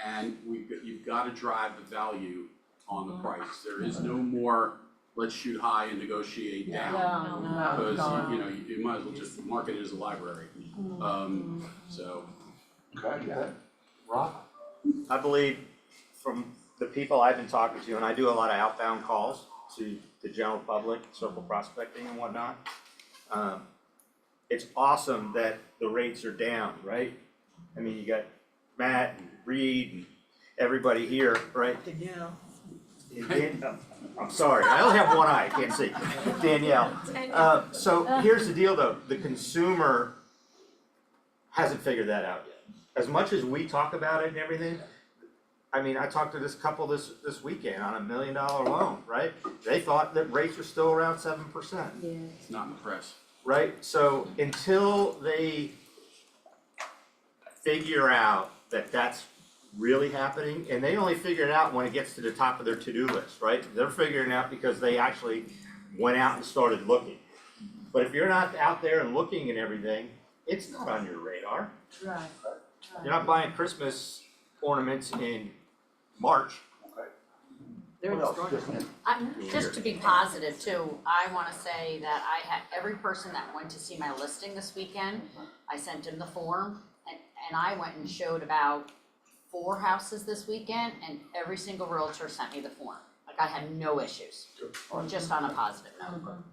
and you've got to drive the value on the price. There is no more, let's shoot high and negotiate down. No. Because, you might as well just market it as a library. So. Okay, I get that. Rob? I believe from the people I've been talking to, and I do a lot of outbound calls to the general public, circle prospecting and whatnot. It's awesome that the rates are down, right? I mean, you got Matt and Reed and everybody here, right? Danielle. I'm sorry, I only have one eye, I can't see. Danielle. So here's the deal though, the consumer hasn't figured that out yet. As much as we talk about it and everything, I mean, I talked to this couple this weekend on $1 million loan, right? They thought that rates were still around 7%. It's not in the press. Right, so until they figure out that that's really happening, and they only figure it out when it gets to the top of their to-do list, right? They're figuring it out because they actually went out and started looking. But if you're not out there and looking and everything, it's not on your radar. Right. You're not buying Christmas ornaments in March. They're What else? extraordinary. Yes, ma'am. Just to be positive too, I wanna say that I had every person that went to see my listing this weekend, I sent them the form, and I went and showed about 4 houses this weekend, and every single realtor sent me the form. Like, I had no issues, just on a positive note.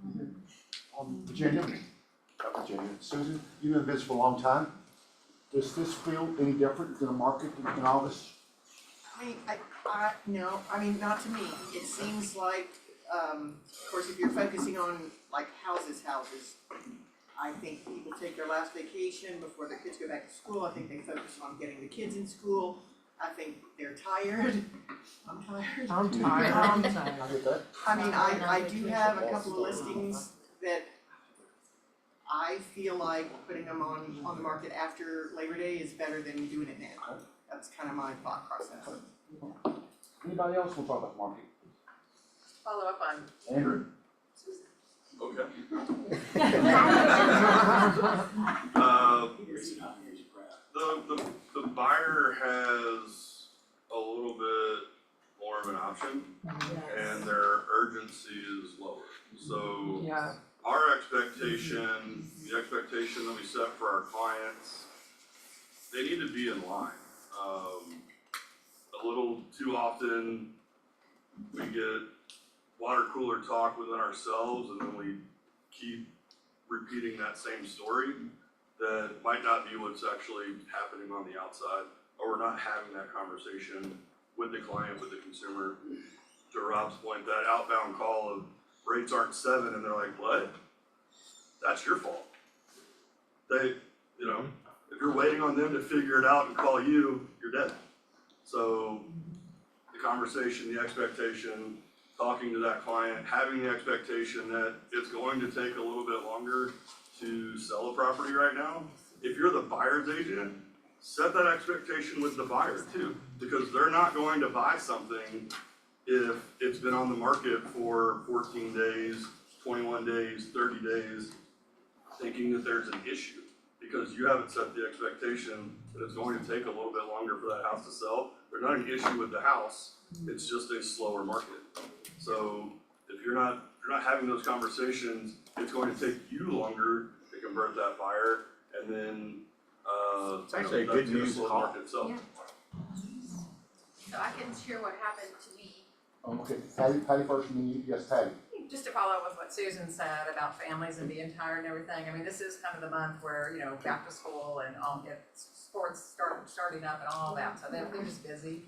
Virginia? Virginia. Susan, you've been in business for a long time. Does this feel any different than the market in August? I mean, no, I mean, not to me. It seems like, of course, if you're focusing on like houses, I think people take their last vacation before their kids go back to school. I think they focus on getting the kids in school. I think they're tired. I'm tired. I'm tired. I'm tired. I get that. I mean, I do have a couple of listings that I feel like putting them on the market after Labor Day is better than doing it now. That's kind of my thought process. Anybody else want to talk about the market? Follow up on Andrew? Okay. The buyer has a little bit more of an option and their urgency is lower. So Yeah. our expectation, the expectation that we set for our clients they need to be in line. A little too often, we get water cooler talk within ourselves, and then we keep repeating that same story that might not be what's actually happening on the outside, or we're not having that conversation with the client, with the consumer. To Rob's point, that outbound call of rates aren't 7, and they're like, what? That's your fault. They, you know, if you're waiting on them to figure it out and call you, you're dead. So the conversation, the expectation, talking to that client, having the expectation that it's going to take a little bit longer to sell a property right now. If you're the buyer's agent, set that expectation with the buyer too, because they're not going to buy something if it's been on the market for 14 days, 21 days, 30 days, thinking that there's an issue, because you haven't set the expectation that it's going to take a little bit longer for that house to sell. There's not an issue with the house, it's just a slower market. So if you're not having those conversations, it's going to take you longer to convert that buyer, and then It's actually a good news call. market itself. So I can share what happened to me. Okay, Patty first, and then you, yes, Patty. Just to follow up with what Susan said about families and being tired and everything, I mean, this is kind of the month where, you know, back to school and all, sports starting up and all that, so they're just busy.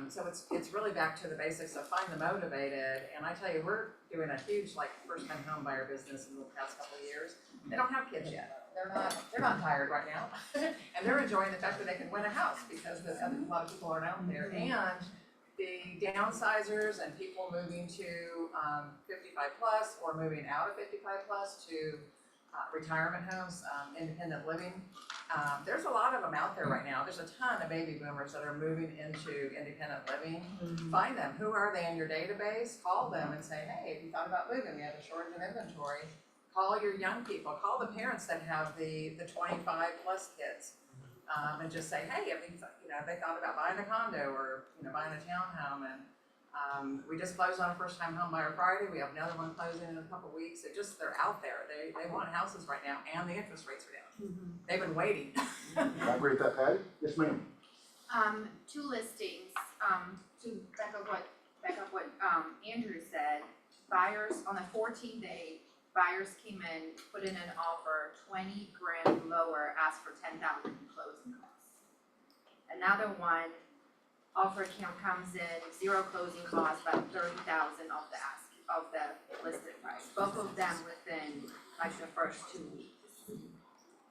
So it's really back to the basics of find the motivated, and I tell you, we're doing a huge, like, first-time home buyer business in the past couple of years. They don't have kids yet, they're not tired right now, and they're enjoying the fact that they can win a house because a lot of people aren't out there, and the downsizers and people moving to 55 plus or moving out of 55 plus to retirement homes, independent living. There's a lot of them out there right now. There's a ton of baby boomers that are moving into independent living. Find them. Who are they in your database? Call them and say, hey, have you thought about moving? We have a shortage of inventory. Call your young people. Call the parents that have the 25 plus kids. And just say, hey, have they thought about buying a condo or, buying a townhome? And we just closed on a first-time home buyer Friday. We have another one closing in a couple of weeks. They're out there. They want houses right now, and the interest rates are down. They've been waiting. I agree with that, Patty. Yes, ma'am. 2 listings, to back up what Andrew said. Buyers on the 14-day, buyers came in, put in an offer 20 grand lower, asked for 10,000 in closing costs. Another one, offer account comes in, 0 closing costs, about 30,000 of the listed price. Both of them within like the first 2 weeks.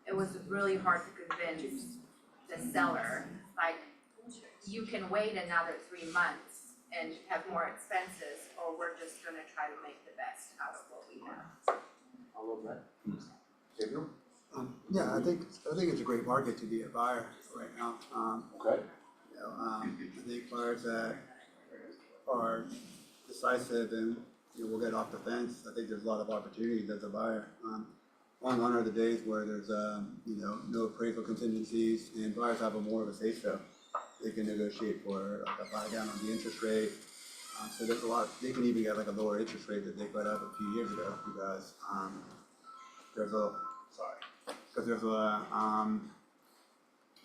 It was really hard to convince the seller, like, you can wait another 3 months and have more expenses, or we're just gonna try to make the best out of what we have. I love that. Gabriel? Yeah, I think it's a great market to be a buyer right now. Okay. I think buyers that are decisive and, will get off the fence. I think there's a lot of opportunities as a buyer. Gone are the days where there's, no appraisal contingencies and buyers have more of a say so. They can negotiate for like a buy down on the interest rate. So there's a lot, they can even get like a lower interest rate that they got up a few years ago because,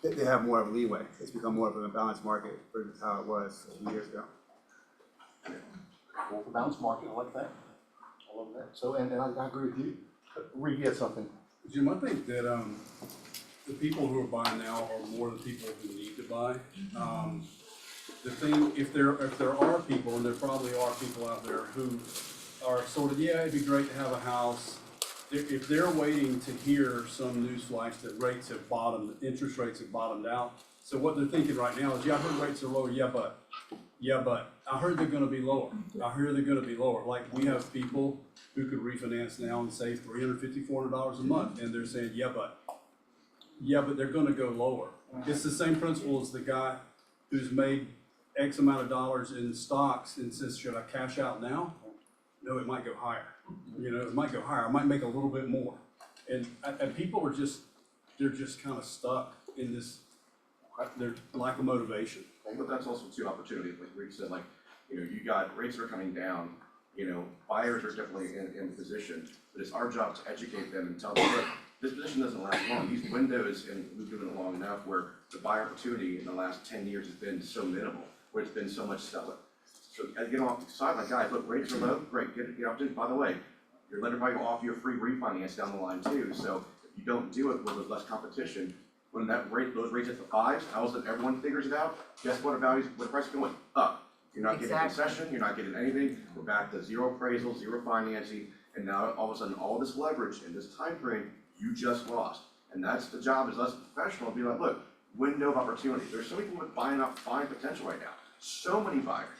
they have more of a leeway. It's become more of a balanced market versus how it was a few years ago. Well, the balanced market, I like that. I love that. So, and I agree with you. Reed, you had something. Jim, I think that, the people who are buying now are more the people who need to buy. The thing, if there are people, and there probably are people out there who are sort of, yeah, it'd be great to have a house. If they're waiting to hear some news flash that interest rates have bottomed out. So what they're thinking right now is, yeah, I heard rates are lower, yeah, but I heard they're gonna be lower. Like, we have people who could refinance now and save $350, $400 a month, and they're saying, yeah, but they're gonna go lower. It's the same principle as the guy who's made X amount of dollars in stocks and says, should I cash out now? No, it might go higher. It might go higher. I might make a little bit more. And people are they're just kind of stuck in this, their lack of motivation. But that's also 2 opportunities, like Reed said, you got rates that are coming down, buyers are definitely in position, but it's our job to educate them and tell them, look, this position doesn't last long. These windows, and we've been doing it long enough, where the buyer opportunity in the last 10 years has been so minimal, where it's been so much seller. So get off the sideline, guys, look, rates are low, great, get opportunity. By the way, your lender probably will offer you a free refinance down the line too. So if you don't do it, well, there's less competition. When those rates hit the fives, all of a sudden everyone figures it out, guess what, the price is going up. You're not getting a concession, you're not getting anything, we're back to zero appraisal, zero financing, and now all of a sudden, all this leverage in this time frame, you just lost. And that's the job as us professionals, be like, look, window of opportunity. There's so many people buying up fine potential right now. So many buyers.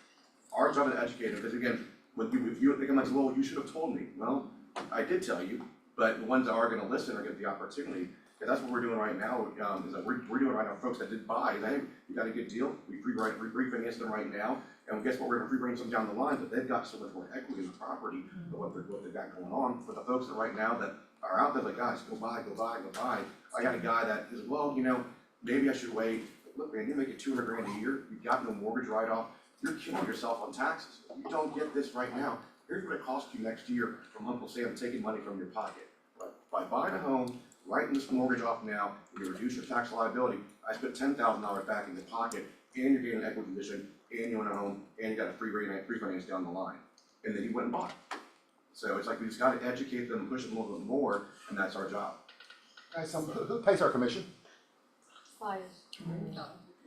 Our job is to educate them, because again, if you think I'm like, well, you should have told me. Well, I did tell you, but the ones that are gonna listen are gonna get the opportunity. And that's what we're doing right now, is that we're doing right now, folks that did buy, hey, you got a good deal, we refinance them right now, and guess what, we're gonna pre-bring some down the line, but they've got so much more equity in the property, of what they've got going on. For the folks that right now that are out there, like, guys, go buy. I got a guy that is, well, maybe I should wait. Look, man, you're making $200,000 a year, you've got no mortgage write-off, you're killing yourself on taxes. If you don't get this right now, here's what it costs you next year from Uncle Sam taking money from your pocket. But by buying a home, writing this mortgage off now, you reduce your tax liability. I spent $10,000 back in the pocket, and you're getting an equity position, and you own a home, and you got a free finance down the line. And then you went and bought it. So it's like we just gotta educate them, push them a little bit more, and that's our job. Guys, who pays our commission?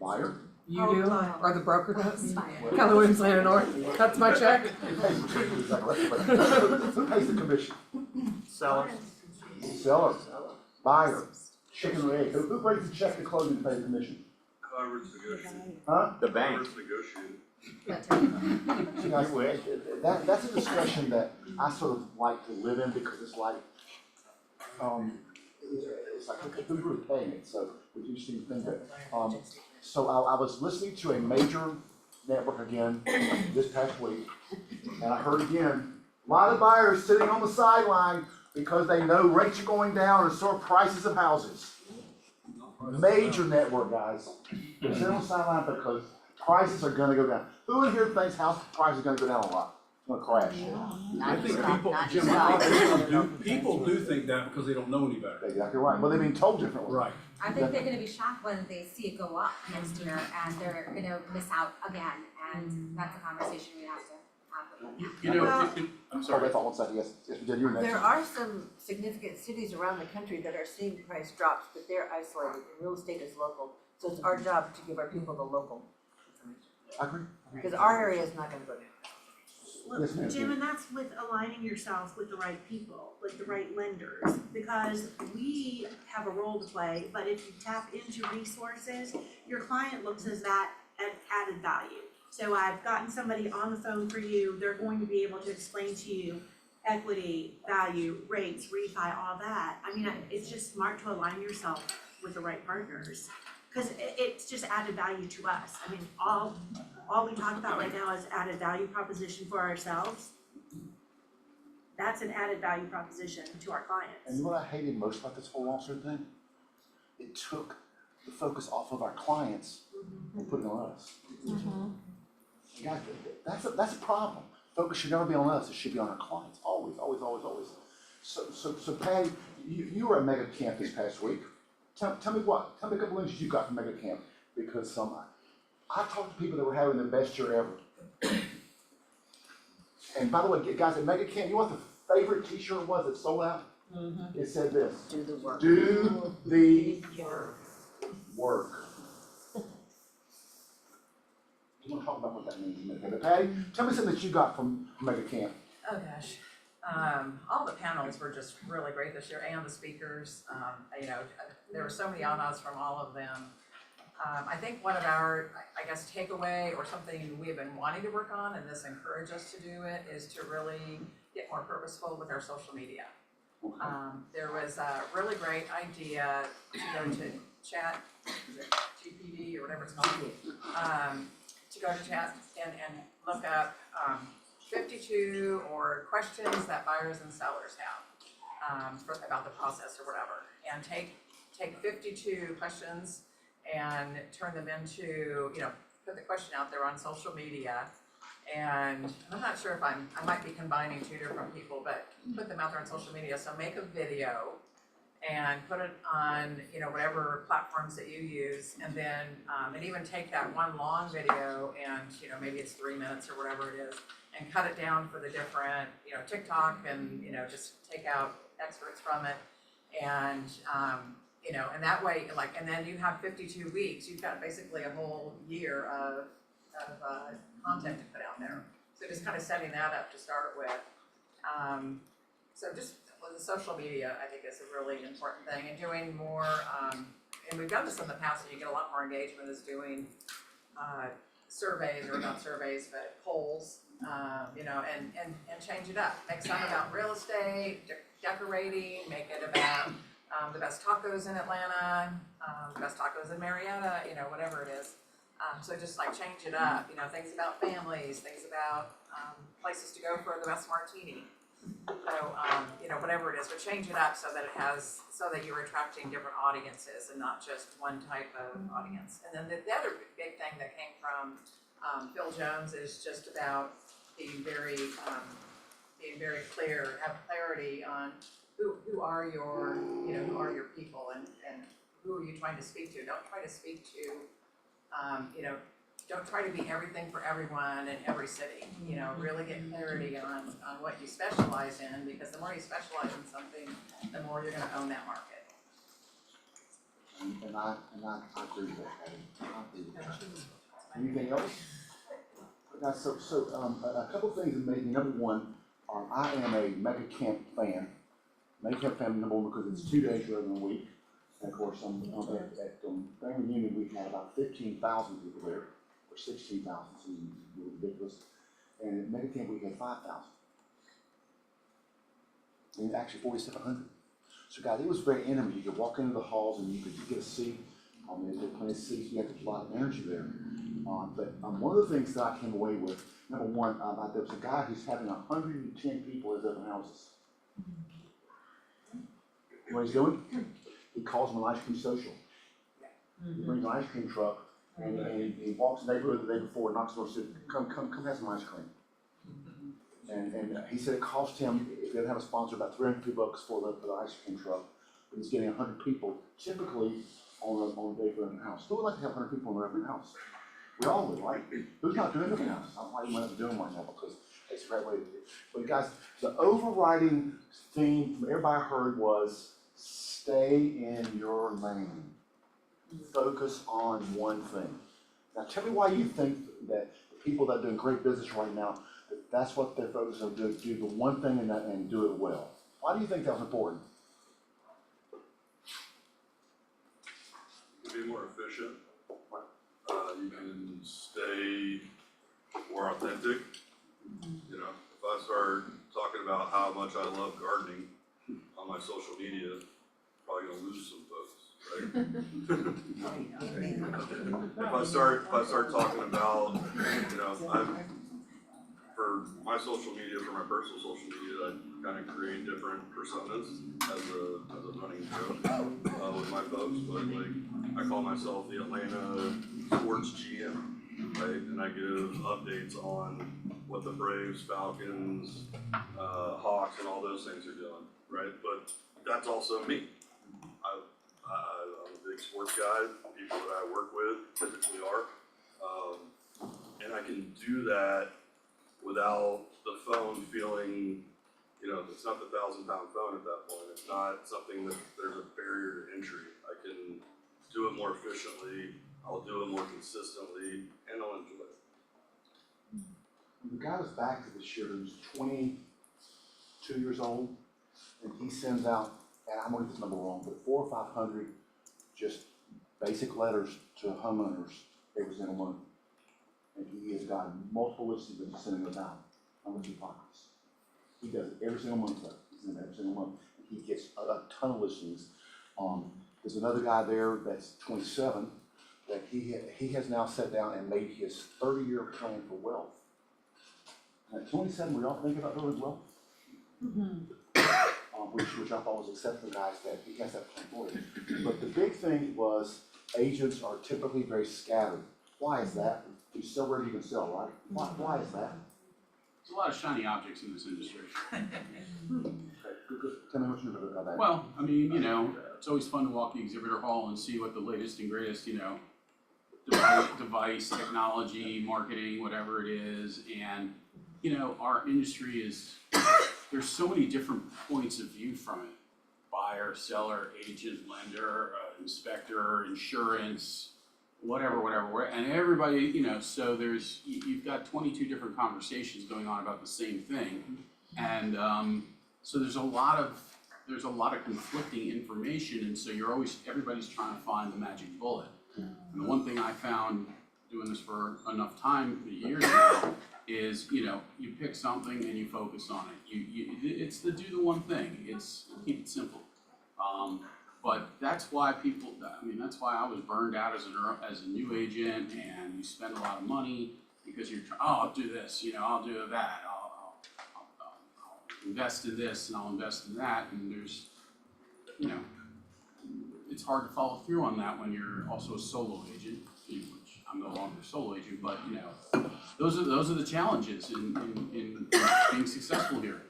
Buyer? You do, or the broker does? Keller Williams Land and North, that's my check. Who pays the commission? Sellers. Seller, buyer, chicken or egg. Who brings the check to closing to pay the commission? However it's negotiated. Huh? The bank. However it's negotiated. See, guys, that's a discussion that I sort of like to live in, because it's like, okay, who's really paying it? So we do see things that, so I was listening to a major network again this past week, and I heard again, a lot of buyers sitting on the sideline because they know rates are going down and so are prices of houses. Major network, guys. They're sitting on the sideline because prices are gonna go down. Who in here thinks house prices are gonna go down a lot? It's gonna crash. I think people, Jim, people do think that because they don't know any better. Exactly right. Well, they're being told differently. Right. I think they're gonna be shocked when they see it go up next year and they're gonna miss out again, and that's a conversation we have to have with them. Well, I'm sorry. That's all one second. Yes, Jen, you're next. There are some significant cities around the country that are seeing price drops, but they're isolated, and real estate is local. So it's our job to give our people the local information. I agree. Because our area is not gonna go down. Yes, ma'am. Look, Jim, and that's with aligning yourself with the right people, with the right lenders, because we have a role to play, but if you tap into resources, your client looks at that as added value. So I've gotten somebody on the phone for you, they're going to be able to explain to you equity, value, rates, refi, all that. I mean, it's just smart to align yourself with the right partners, because it's just added value to us. I mean, all we talk about right now is added value proposition for ourselves. That's an added value proposition to our clients. And you know what I hated most about this whole lawsuit thing? It took the focus off of our clients and put it on us. Guys, that's a problem. Focus should never be on us, it should be on our clients, always. So Patty, you were at Mega Camp this past week. Tell me a couple of things you got from Mega Camp, because I talked to people that were having their best year ever. And by the way, guys, at Mega Camp, you know what the favorite t-shirt was that sold out? It said this. Do the work. Do the work. You wanna talk about what that means in a minute, but Patty, tell me something that you got from Mega Camp. Oh gosh, all the panels were just really great this year, and the speakers, there were so many honors from all of them. I think one of our, I guess, takeaway or something we have been wanting to work on, and this encouraged us to do it, is to really get more purposeful with our social media. There was a really great idea to go to chat, is it GPD or whatever it's called? To go to chat and look up 52 or questions that buyers and sellers have about the process or whatever, and take 52 questions and turn them into, put the question out there on social media. And I'm not sure if I might be combining two different people, but put them out there on social media. So make a video and put it on, you know, whatever platforms that you use, and then, and even take that one long video and, you know, maybe it's 3 minutes or whatever it is, and cut it down for the different, you know, TikTok, and, you know, just take out experts from it, and, you know, and that way, like, and then you have 52 weeks, you've got basically a whole year of content to put out there. So just kind of setting that up to start with. So just with the social media, I think is a really important thing, and doing more, and we've done this in the past, and you get a lot more engagement, is doing surveys, or not surveys, but polls, you know, and change it up. Make some about real estate, decorating, make it about the best tacos in Atlanta, the best tacos in Marietta, you know, whatever it is. So just like change it up, you know, things about families, things about places to go for the best martini. So, you know, whatever it is, but change it up so that it has, so that you're attracting different audiences and not just one type of audience. And then the other big thing that came from Phil Jones is just about being very clear, have clarity on who are your, you know, who are your people, and who are you trying to speak to. Don't try to speak to, you know, don't try to be everything for everyone in every city. You know, really get clarity on what you specialize in, because the more you specialize in something, the more you're gonna own that market. And I agree with that, Patty. I agree with that. Anything else? Guys, so a couple things that made me, number one, I am a Mega Camp fan. Mega Camp fan, number one, because it's 2 days rather than a week. And of course, at family reunion, we had about 15,000 people there, or 16,000, so it was ridiculous. And at Mega Camp, we had 5,000. And actually 4,700. So guys, it was very intimate. You could walk into the halls and you could get a seat. There were plenty of seats. You had a lot of energy there. But one of the things that I came away with, number one, there was a guy who's having 110 people at his open houses. You know what he's doing? He calls them an ice cream social. He brings an ice cream truck, and he walks the neighborhood the day before, knocks on the door, and says, come have some ice cream. And he said it cost him, if he didn't have a sponsor, about $350 for the ice cream truck. But he's getting 100 people, typically on a day for an open house. Who would like to have 100 people in their open house? We all would, right? Who's not doing open house? I don't know why you might not be doing one now, because it's a great way to do it. But guys, the overriding theme from everybody I heard was, stay in your lane. Focus on one thing. Now tell me why you think that the people that are doing great business right now, that's what they're focused on, do the one thing and do it well. Why do you think that's important? You can be more efficient. You can stay more authentic. You know, if I start talking about how much I love gardening on my social media, probably gonna lose some folks, right? If I start talking about, you know, for my social media, for my personal social media, I kind of create different personas as a running joke with my folks. But like, I call myself the Atlanta Sports GM, right? And I give updates on what the Braves, Falcons, Hawks, and all those things are doing, right? But that's also me. I'm a big sports guy. People that I work with typically are, and I can do that without the phone feeling, you know, it's not the 1,000-pound phone at that point. It's not something that there's a barrier to entry. I can do it more efficiently. I'll do it more consistently, and I'll enjoy it. The guy was back to this year, who's 22 years old, and he sends out, and I'm gonna get this number wrong, but 400 or 500 just basic letters to homeowners every single month. And he has gotten multiple listings that he's sending them out on the 2 pockets. He does it every single month, though. He's in every single month. And he gets a ton of listings. There's another guy there that's 27 that he has now sat down and made his 30-year plan for wealth. And at 27, we all think about building wealth. Which I thought was exceptional, guys, that he has that plan for it. But the big thing was agents are typically very scattered. Why is that? You sell wherever you can sell, right? Why is that? There's a lot of shiny objects in this industry. Tell me what you know about that. Well, I mean, it's always fun to walk the exhibitor hall and see what the latest and greatest, device, technology, marketing, whatever it is. And, our industry is, there's so many different points of view from it. Buyer, seller, agent, lender, inspector, insurance, whatever, and everybody, so you've got 22 different conversations going on about the same thing. And, so there's a lot of conflicting information, and so everybody's trying to find the magic bullet. And the one thing I found doing this for enough time, years now, is, you pick something and you focus on it. It's do the one thing, it's keep it simple. But that's why that's why I was burned out as a new agent, and you spend a lot of money because you're I'll do this, I'll do that, I'll invest in this and I'll invest in that, and there's, it's hard to follow through on that when you're also a solo agent, which I'm no longer a solo agent, but those are the challenges in being successful here.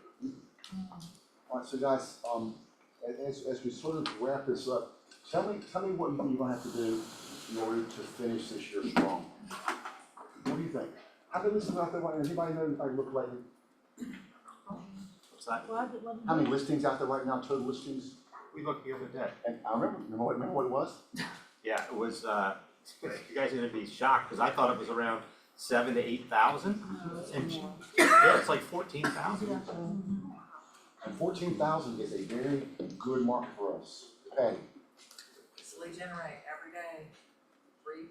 All right, so guys, as we sort of wrap this up, tell me what you're gonna have to do in order to finish this year strong. What do you think? How many listings out there right now? Anybody know if I look lately? What's that? How many listings out there right now, total listings? We looked the other day. And I remember what it was? Yeah, it was, you guys are gonna be shocked, because I thought it was around 7,000 to 8,000. And yeah, it's like 14,000. And 14,000 is a very good mark for us. Patty? Just lead generate every day,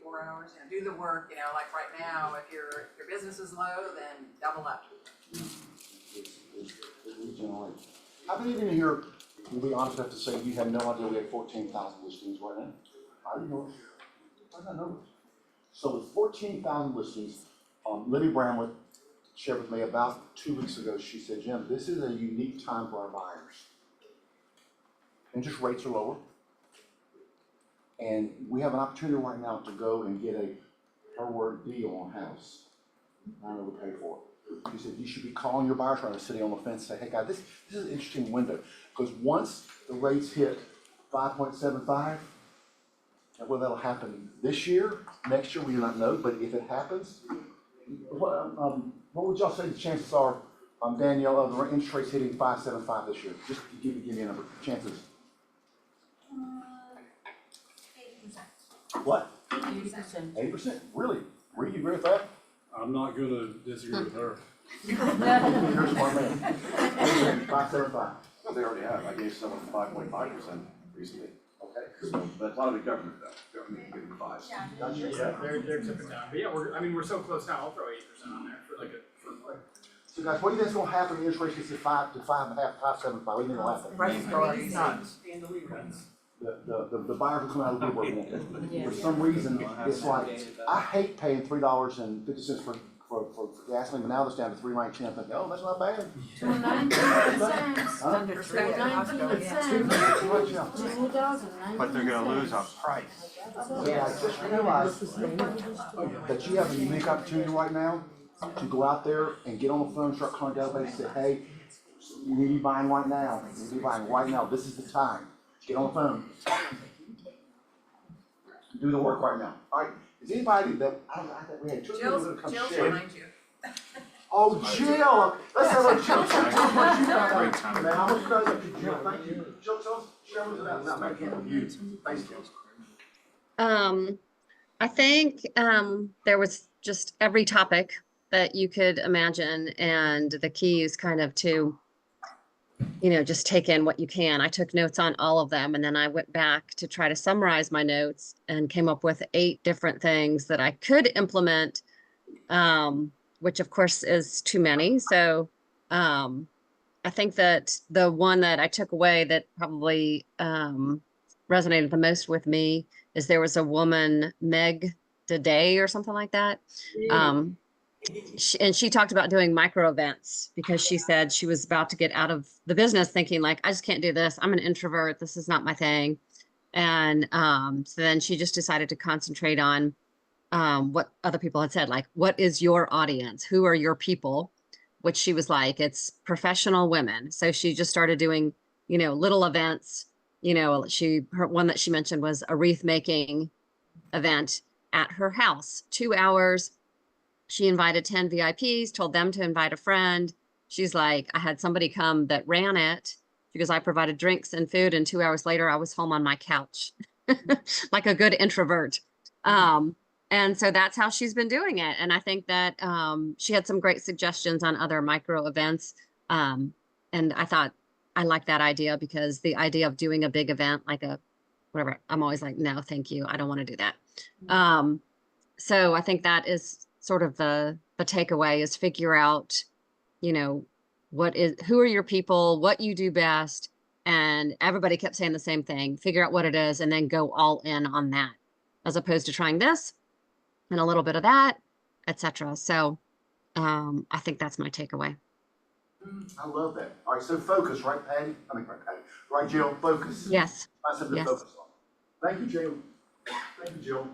3-4 hours, do the work, like right now, if your business is low, then double up. How many of you here will be honest enough to say you had no idea we had 14,000 listings right now? How do you know? How did I know this? So with 14,000 listings, Libby Bramlett shared with me about 2 weeks ago. She said, Jim, this is a unique time for our buyers. Interest rates are lower. And we have an opportunity right now to go and get her word deal on a house. I know we pay for it. He said, you should be calling your buyers right now, sitting on the fence, and say, hey guys, this is an interesting window. Because once the rates hit 5.75, and whether that'll happen this year, next year, we do not know, but if it happens, what would y'all say the chances are, Danielle, of the interest rates hitting 5.75 this year? Just give me a number, chances. 80%. What? 80%. 80%? Really? Really, you agree with that? I'm not gonna disagree with her. You're a smart man. 5.75. Well, they already have, I gave someone 5.5% recently. Okay. So, that's a lot of the government though, government can give them 5. Yeah, they're tipping down, but yeah, we're so close now, I'll throw 8% on there for like. So guys, what do you think is gonna happen when the interest rate gets to 5 to 5.5, 5.75? What do you think will happen? Prices go up, it's nuts. The buyers will come out of the woodwork. For some reason, it's like, I hate paying $3.50 for gasoline, but now it's down to $3.19. I'm thinking, oh, that's not bad. 2.19 Under 3 at Costco, yeah. But they're gonna lose on price. Yeah, I just realized that you have a unique opportunity right now to go out there and get on the phone, start calling down and say, hey, you need to be buying right now. You need to be buying right now. This is the time. Get on the phone. Do the work right now. All right. Is anybody that, I think we had 2 people that come Jill's share. behind you. Oh, Jill! Let's have a Jill. Jill, what you got? Man, I want you guys up to Jill. Thank you. Jill, tell us, share with us about that. You. Thanks, Jill. I think there was just every topic that you could imagine, and the key is kind of to, just take in what you can. I took notes on all of them, and then I went back to try to summarize my notes and came up with 8 different things that I could implement, which of course is too many. So I think that the one that I took away that probably resonated the most with me is there was a woman, Meg Day or something like that. She talked about doing micro events because she said she was about to get out of the business thinking like, I just can't do this. I'm an introvert. This is not my thing. And so then she just decided to concentrate on what other people had said, like, what is your audience? Who are your people? Which she was like, it's professional women. So she just started doing little events. Her one that she mentioned was a wreath making event at her house, 2 hours. She invited 10 VIPs, told them to invite a friend. She's like, I had somebody come that ran it because I provided drinks and food, and 2 hours later I was home on my couch like a good introvert. And so that's how she's been doing it. And I think that she had some great suggestions on other micro events. And I thought I like that idea, because the idea of doing a big event, like whatever, I'm always like, no, thank you. I don't want to do that. So I think that is sort of the takeaway, is figure out, who are your people, what you do best. And everybody kept saying the same thing, figure out what it is and then go all in on that, as opposed to trying this and a little bit of that, etc. So I think that's my takeaway. I love that. All right, so focus, right, Patty? Right, Jill, focus. Yes. That's something to Yes. focus on. Thank you, Jill. Thank you, Jill.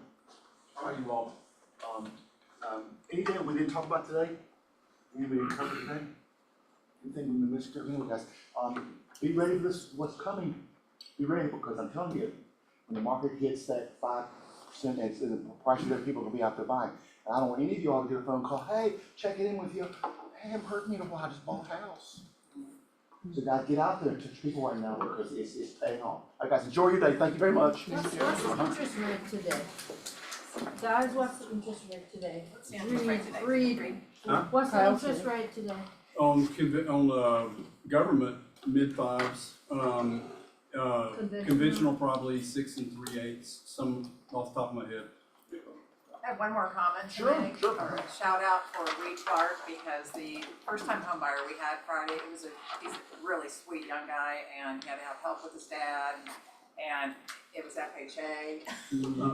All right, you all. Anything we didn't talk about today? Anything we didn't cover today? Anything we missed? Anyway, guys, be ready for this, what's coming. Be ready, because I'm telling you, when the market hits that 5%, and the price of that, people will be out there buying. And I don't want any of you all to get a phone call, hey, check it in with you. Hey, I haven't heard from you in a while, I just bought a house. So guys, get out there and touch people right now, because it's paying off. All right, guys, enjoy your day. Thank you very much. What's the interest rate today? Guys, what's the interest rate today? What's the interest rate today? Read. Huh? What's the interest rate today? On government, mid-fives, conventional probably 6 3/8, some off the top of my head. I have one more comment to Sure, make, sure. or a shout out for Reed Clark, because the first time home buyer we had Friday, he's a really sweet young guy, and he had to have help with his dad, and it was FHA,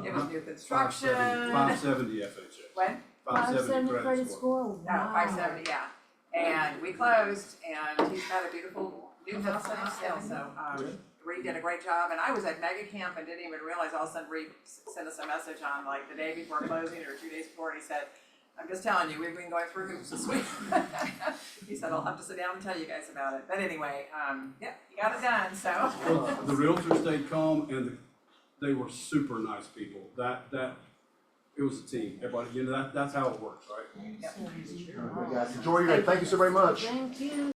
it was new construction. 570 FHA. When? 570 credit score. No, 570, yeah. And we closed, and he's got a beautiful new house in sale, so, Reed did a great job, and I was at Mega Camp and didn't even realize, all of a sudden Reed sent us a message on like the day before closing or 2 days before, and he said, I'm just telling you, we've been going through hoops this week. He said, I'll have to sit down and tell you guys about it, but anyway, yeah, you got it done, so. Well, the realtor stayed calm, and they were super nice people. It was a team. Everybody, that's how it works, right? Yep. All right, guys, enjoy your day. Thank you so very much. Thank you.